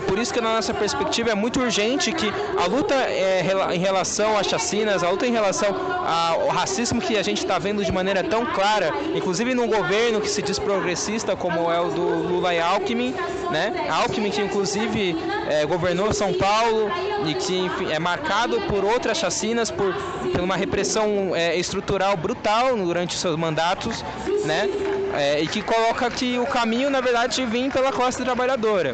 Speaker 1: Por isso que na nossa perspectiva é muito urgente que a luta em relação às chacinas, a luta em relação ao racismo que a gente está vendo de maneira tão clara, inclusive num governo que se diz progressista como é o do Lula e Alckmin, né? Alckmin que inclusive governou São Paulo e que enfim, é marcado por outras chacinas, por uma repressão estrutural brutal durante os seus mandatos, né? E que coloca que o caminho na verdade vem pela classe trabalhadora.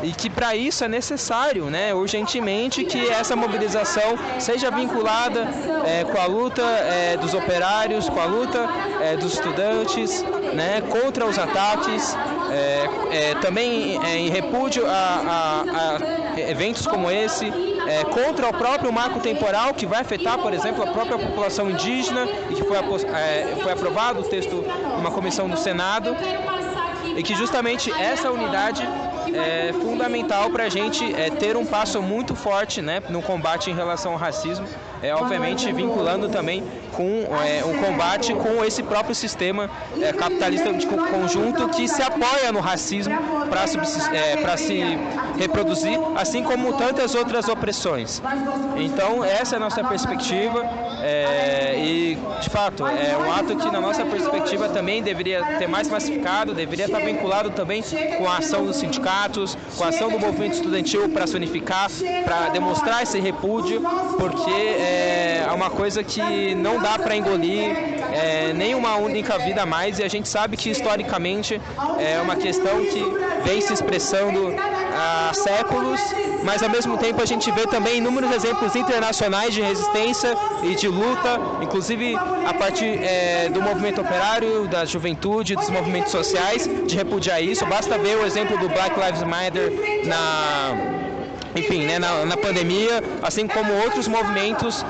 Speaker 1: E que para isso é necessário, né, urgentemente, que essa mobilização seja vinculada com a luta dos operários, com a luta dos estudantes, né, contra os ataques, também em repúdio a eventos como esse, contra o próprio marco temporal que vai afetar, por exemplo, a própria população indígena, e que foi aprovado o texto numa comissão do Senado, e que justamente essa unidade é fundamental para a gente ter um passo muito forte, né, no combate em relação ao racismo, obviamente vinculando também com um combate com esse próprio sistema capitalista de conjunto que se apoia no racismo para se reproduzir, assim como tantas outras opressões. Então essa é a nossa perspectiva e de fato é um ato que na nossa perspectiva também deveria ter mais massificado, deveria estar vinculado também com a ação dos sindicatos, com a ação do movimento estudantil para se unificar, para demonstrar esse repúdio, porque é uma coisa que não dá para engolir nem uma única vida a mais, e a gente sabe que historicamente é uma questão que vem se expressando há séculos, mas ao mesmo tempo a gente vê também inúmeros exemplos internacionais de resistência e de luta, inclusive a partir do movimento operário, da juventude, dos movimentos sociais, de repudiar isso. Basta ver o exemplo do Black Lives Matter na pandemia, assim como outros movimentos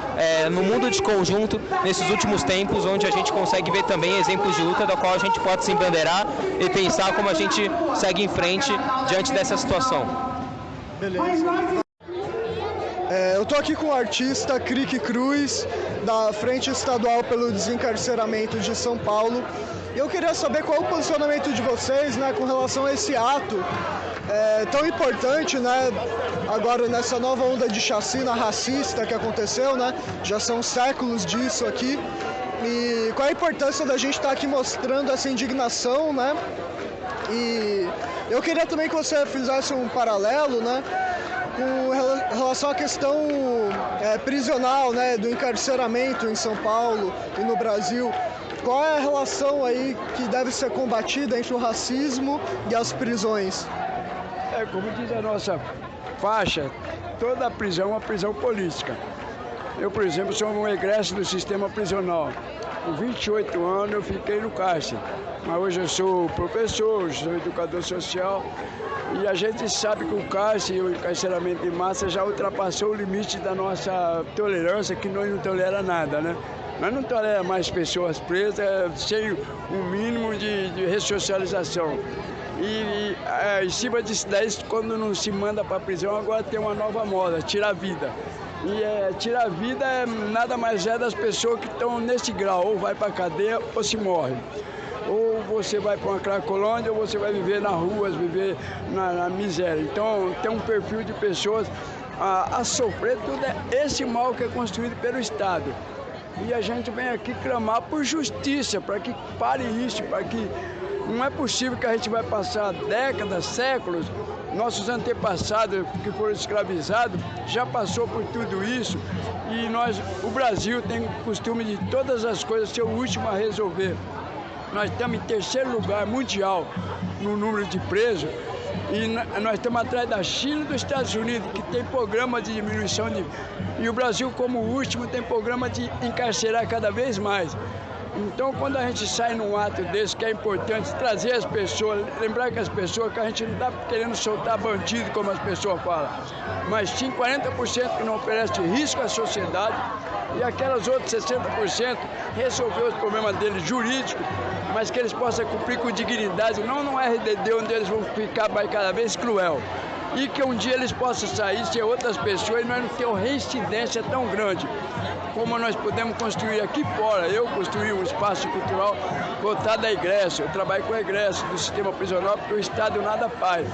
Speaker 1: no mundo de conjunto nesses últimos tempos, onde a gente consegue ver também exemplos de luta da qual a gente pode se embandeirar e pensar como a gente segue em frente diante dessa situação.
Speaker 2: Beleza. Eu estou aqui com o artista Crique Cruz, da Frente Estadual pelo Desencarceramento de São Paulo. E eu queria saber qual é o posicionamento de vocês, né, com relação a esse ato tão importante, né, agora nessa nova onda de chacina racista que aconteceu, né, já são séculos disso aqui. E qual é a importância da gente estar aqui mostrando essa indignação, né? E eu queria também que você fizesse um paralelo, né, com relação à questão prisional, né, do encarceramento em São Paulo e no Brasil. qual é a relação aí que deve ser combatida entre o racismo e as prisões?
Speaker 3: Como diz a nossa faixa, toda prisão é uma prisão política. Eu, por exemplo, sou um egresso do sistema prisional. Com 28 anos eu fiquei no cárcere, mas hoje eu sou professor, sou educador social e a gente sabe que o cárcere e o encarceramento em massa já ultrapassou o limite da nossa tolerância, que nós não tolera nada, né? Nós não toleramos mais pessoas presas sem um mínimo de ressocialização. E em cima disso daí, quando não se manda para a prisão, agora tem uma nova moda, tirar a vida. E tirar a vida nada mais é das pessoas que estão nesse grau, ou vai para a cadeia ou se morre. Ou você vai para uma cracolândia ou você vai viver nas ruas, viver na miséria. Então tem um perfil de pessoas a sofrer tudo esse mal que é construído pelo Estado. E a gente vem aqui clamar por justiça, para que pare isso, para que não é possível que a gente vai passar décadas, séculos. Nossos antepassados que foram escravizados já passou por tudo isso e o Brasil tem o costume de todas as coisas ser o último a resolver. Nós estamos em terceiro lugar mundial no número de presos e nós estamos atrás da China e dos Estados Unidos, que tem programa de diminuição e o Brasil, como último, tem programa de encarcerar cada vez mais. Então, quando a gente sai num ato desse, que é importante trazer as pessoas, lembrar que as pessoas, que a gente não está querendo soltar bandido, como as pessoas falam, mas sim 40% que não oferece risco à sociedade e aquelas outras 60% resolver os problemas deles jurídicos, mas que eles possam cumprir com dignidade, não no RDD, onde eles vão ficar cada vez cruel. E que um dia eles possam sair, ser outras pessoas e nós não termos reincidência tão grande como nós podemos construir aqui fora. Eu construí um espaço cultural voltado à egresso, eu trabalho com egresso do sistema prisional porque o Estado nada faz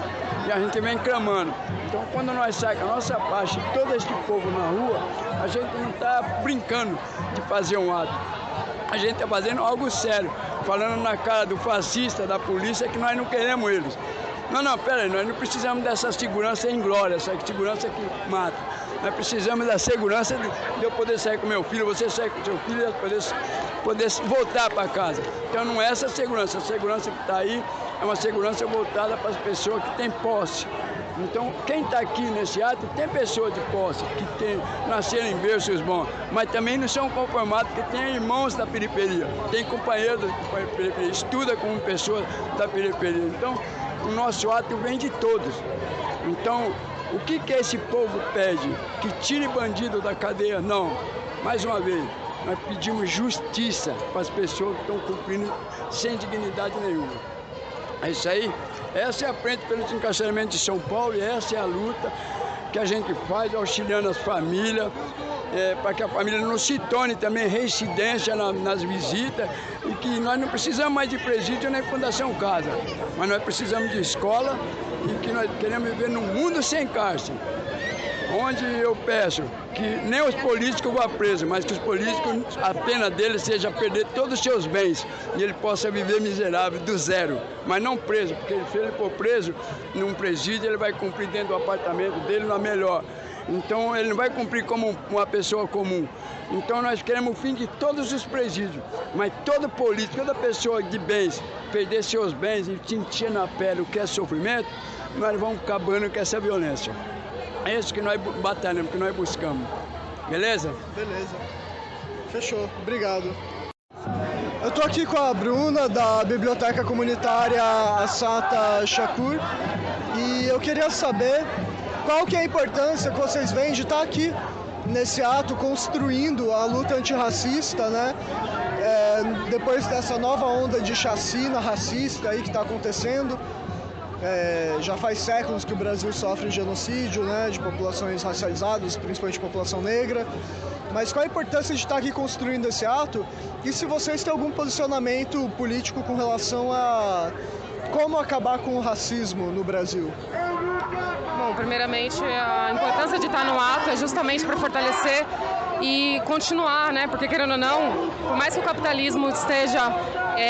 Speaker 3: e a gente vem clamando. Então quando nós saímos a nossa parte, todo este povo na rua, a gente não está brincando de fazer um ato. A gente está fazendo algo sério, falando na cara do fascista, da polícia, que nós não queremos eles. Não, pera aí, nós não precisamos dessa segurança em glória, essa segurança que mata. Nós precisamos da segurança de eu poder sair com meu filho, você sair com seu filho e poder voltar para casa. Então não é essa segurança, a segurança que está aí é uma segurança voltada para as pessoas que têm posse. Então quem está aqui nesse ato tem pessoas de posse, que nasceram em berços bons, mas também não são conformados, porque tem irmãos da periferia, tem companheiros da periferia, estuda com pessoas da periferia. Então, o nosso ato vem de todos. Então, o que esse povo pede? Que tire bandido da cadeia? Não. Mais uma vez, nós pedimos justiça para as pessoas que estão cumprindo sem dignidade nenhuma. É isso aí. Essa é a frente pelo desencarceramento de São Paulo e essa é a luta que a gente faz, auxiliando as famílias, para que a família não se torne também reincidência nas visitas e que nós não precisamos mais de presídio nem Fundação Casa, mas nós precisamos de escola e que nós queremos viver num mundo sem cárcere, onde eu peço que nem os políticos vão presos, mas que os políticos, a pena deles seja perder todos os seus bens e ele possa viver miserável do zero, mas não preso, porque se ele for preso num presídio, ele vai cumprir dentro do apartamento dele na melhor. Então ele não vai cumprir como uma pessoa comum. Então nós queremos o fim de todos os presídios, mas todo político, toda pessoa de bens, perder seus bens e sentir na pele o que é sofrimento, nós vamos acabando com essa violência. É isso que nós batalhamos, que nós buscamos. Beleza?
Speaker 2: Beleza. Fechou. Obrigado. Eu estou aqui com a Bruna, da Biblioteca Comunitária Assata Shakur, e eu queria saber qual que é a importância que vocês veem de estar aqui nesse ato, construindo a luta antirracista, né? Depois dessa nova onda de chacina racista aí que está acontecendo. Já faz séculos que o Brasil sofre genocídio, né, de populações racializadas, principalmente população negra. Mas qual a importância de estar aqui construindo esse ato? E se vocês têm algum posicionamento político com relação a como acabar com o racismo no Brasil?
Speaker 22: Bom, primeiramente, a importância de estar no ato é justamente para fortalecer e continuar, né? Porque, querendo ou não, por mais que o capitalismo esteja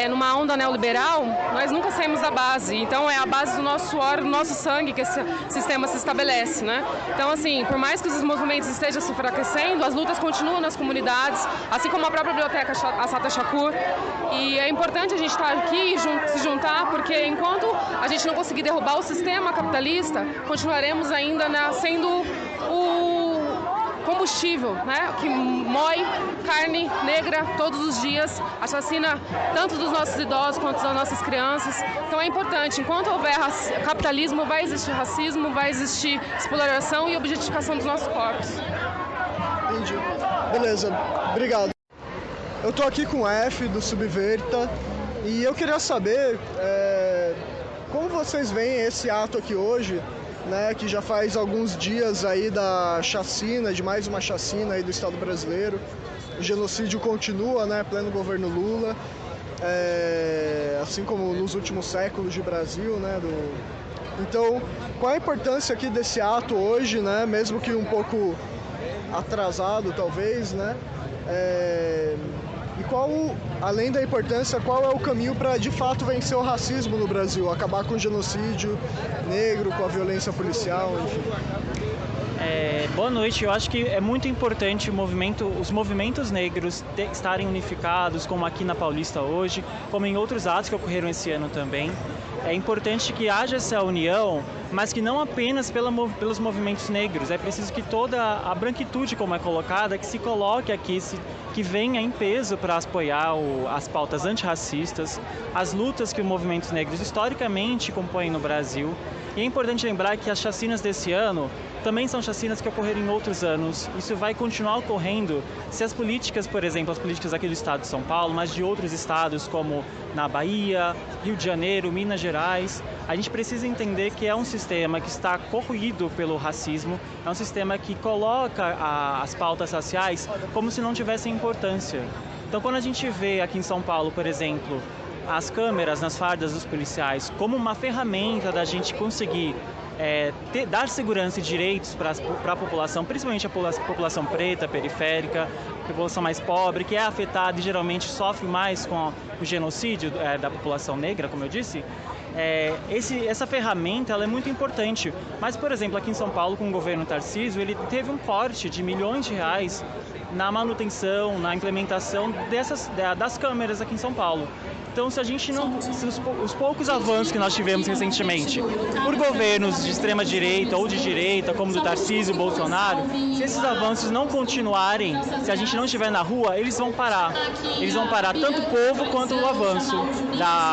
Speaker 22: numa onda neoliberal, nós nunca saímos da base. Então é a base do nosso suor, do nosso sangue que esse sistema se estabelece, né? Então, assim, por mais que os movimentos estejam se enfraquecendo, as lutas continuam nas comunidades, assim como a própria biblioteca Assata Shakur. E é importante a gente estar aqui e se juntar, porque enquanto a gente não conseguir derrubar o sistema capitalista, continuaremos ainda sendo o combustível, né, que moe carne negra todos os dias, assassina tanto dos nossos idosos quanto das nossas crianças. Então é importante, enquanto houver capitalismo, vai existir racismo, vai existir exploração e objetificação dos nossos corpos.
Speaker 2: Entendi. Beleza, obrigado. Eu tô aqui com o F do Subverta e eu queria saber como vocês veem esse ato aqui hoje, né, que já faz alguns dias aí da chacina, de mais uma chacina aí do Estado brasileiro. O genocídio continua, né, pleno governo Lula, assim como nos últimos séculos de Brasil, né, Então, qual a importância aqui desse ato hoje, né, mesmo que um pouco atrasado talvez, né, e qual, além da importância, qual é o caminho para de fato vencer o racismo no Brasil, acabar com o genocídio negro, com a violência policial, enfim?
Speaker 4: Boa noite. Eu acho que é muito importante os movimentos negros estarem unificados, como aqui na Paulista hoje, como em outros atos que ocorreram esse ano também. É importante que haja essa união, mas que não apenas pelos movimentos negros. É preciso que toda a branquitude, como é colocada, que se coloque aqui, que venha em peso para apoiar as pautas antirracistas, as lutas que os movimentos negros historicamente compõem no Brasil. E é importante lembrar que as chacinas desse ano também são chacinas que ocorreram em outros anos. Isso vai continuar ocorrendo se as políticas, por exemplo, as políticas aqui do estado de São Paulo, mas de outros estados como na Bahia, Rio de Janeiro, Minas Gerais, a gente precisa entender que é um sistema que está corroído pelo racismo, é um sistema que coloca as pautas raciais como se não tivessem importância. Então, quando a gente vê aqui em São Paulo, por exemplo, as câmeras nas fardas dos policiais como uma ferramenta da gente conseguir dar segurança e direitos para a população, principalmente a população preta, periférica, a população mais pobre, que é afetada e geralmente sofre mais com o genocídio da população negra, como eu disse. Essa ferramenta ela é muito importante, mas, por exemplo, aqui em São Paulo, com o governo Tarcísio, ele teve um corte de milhões de reais na manutenção, na implementação das câmeras aqui em São Paulo. Então, se os poucos avanços que nós tivemos recentemente por governos de extrema direita ou de direita, como do Tarcísio e Bolsonaro, se esses avanços não continuarem, se a gente não estiver na rua, eles vão parar. Eles vão parar tanto o povo quanto o avanço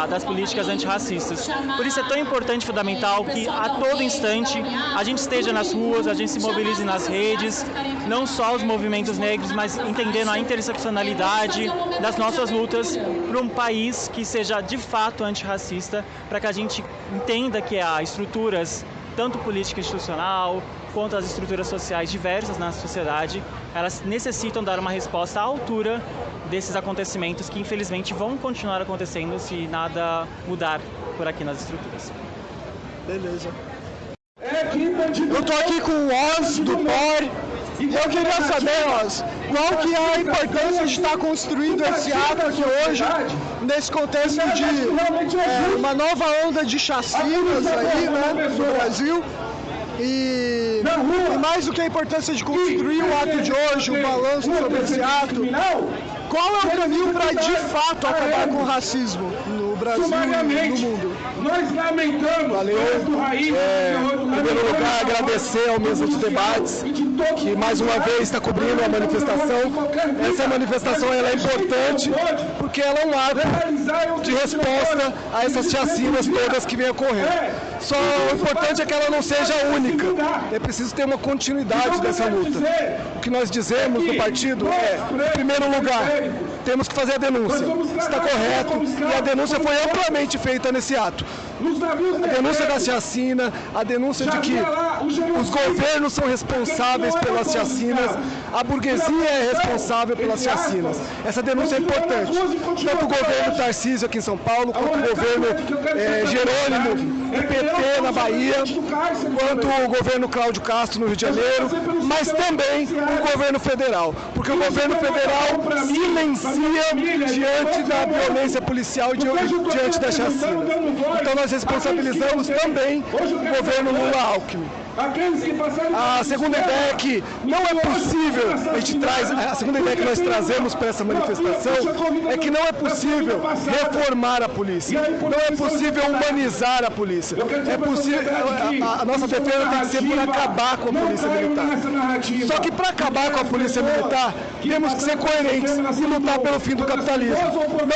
Speaker 4: das políticas antirracistas. Por isso é tão importante e fundamental que a todo instante a gente esteja nas ruas, a gente se mobilize nas redes, não só os movimentos negros, mas entendendo a interseccionalidade das nossas lutas para um país que seja de fato antirracista, para que a gente entenda que há estruturas, tanto política institucional, quanto as estruturas sociais diversas na sociedade, elas necessitam dar uma resposta à altura desses acontecimentos que infelizmente vão continuar acontecendo se nada mudar por aqui nas estruturas.
Speaker 2: Beleza. Eu tô aqui com o Oz do POR. Eu queria saber, Oz, qual que é a importância de estar construindo esse ato aqui hoje, nesse contexto de uma nova onda de chacinas aí, né, no Brasil. E mais do que a importância de construir o ato de hoje, o balanço sobre esse ato, qual é o caminho para de fato acabar com o racismo no Brasil e no mundo?
Speaker 20: Nós lamentamos.
Speaker 6: Valeu. Em primeiro lugar, agradecer ao Mesa de Debates, que mais uma vez está cobrindo a manifestação. Essa manifestação ela é importante porque ela é um ato de resposta a essas chacinas todas que vêm ocorrendo. Só o importante é que ela não seja única. É preciso ter uma continuidade dessa luta. O que nós dizemos no partido em primeiro lugar, temos que fazer a denúncia. Está correto e a denúncia foi amplamente feita nesse ato. A denúncia da chacina, a denúncia de que os governos são responsáveis pelas chacinas, a burguesia é responsável pelas chacinas. Essa denúncia é importante. Tanto o governo Tarcísio aqui em São Paulo, quanto o governo Jerônimo do PT na Bahia, quanto o governo Cláudio Castro no Rio de Janeiro, mas também o governo federal, porque o governo federal silencia diante da violência policial e diante da chacina. Então nós responsabilizamos também o governo Lula-Alckmin. A segunda ideia é que não é possível, a segunda ideia que nós trazemos para essa manifestação é que não é possível reformar a polícia, não é possível humanizar a polícia. É possível, a nossa defesa tem que ser por acabar com a polícia militar. Só que para acabar com a polícia militar, temos que ser coerentes e lutar pelo fim do capitalismo.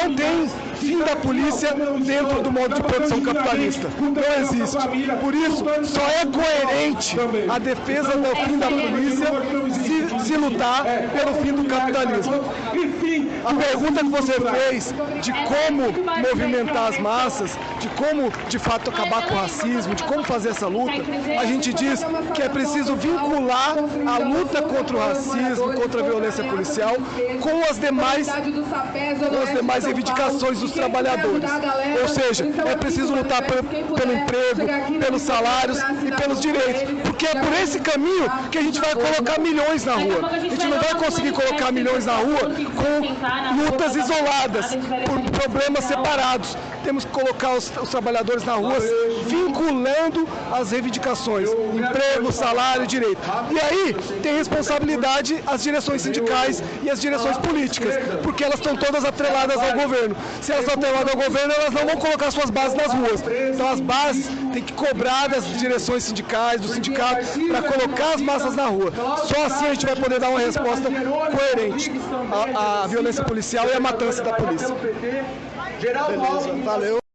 Speaker 6: Não tem fim da polícia dentro do modo de produção capitalista. Não existe. Por isso, só é coerente a defesa do fim da polícia se lutar pelo fim do capitalismo. A pergunta que você fez de como movimentar as massas, de como de fato acabar com o racismo, de como fazer essa luta, a gente diz que é preciso vincular a luta contra o racismo, contra a violência policial, com as demais reivindicações dos trabalhadores. Ou seja, é preciso lutar pelo emprego, pelos salários e pelos direitos, porque é por esse caminho que a gente vai colocar milhões na rua. A gente não vai conseguir colocar milhões na rua com lutas isoladas, por problemas separados. Temos que colocar os trabalhadores na rua vinculando as reivindicações, emprego, salário e direito. E aí tem responsabilidade as direções sindicais e as direções políticas, porque elas estão todas atreladas ao governo. Se elas estão atreladas ao governo, elas não vão colocar suas bases nas ruas. Então as bases têm que cobrar das direções sindicais, dos sindicatos, para colocar as massas na rua. Só assim a gente vai poder dar uma resposta coerente à violência policial e à matança da polícia. Beleza, valeu.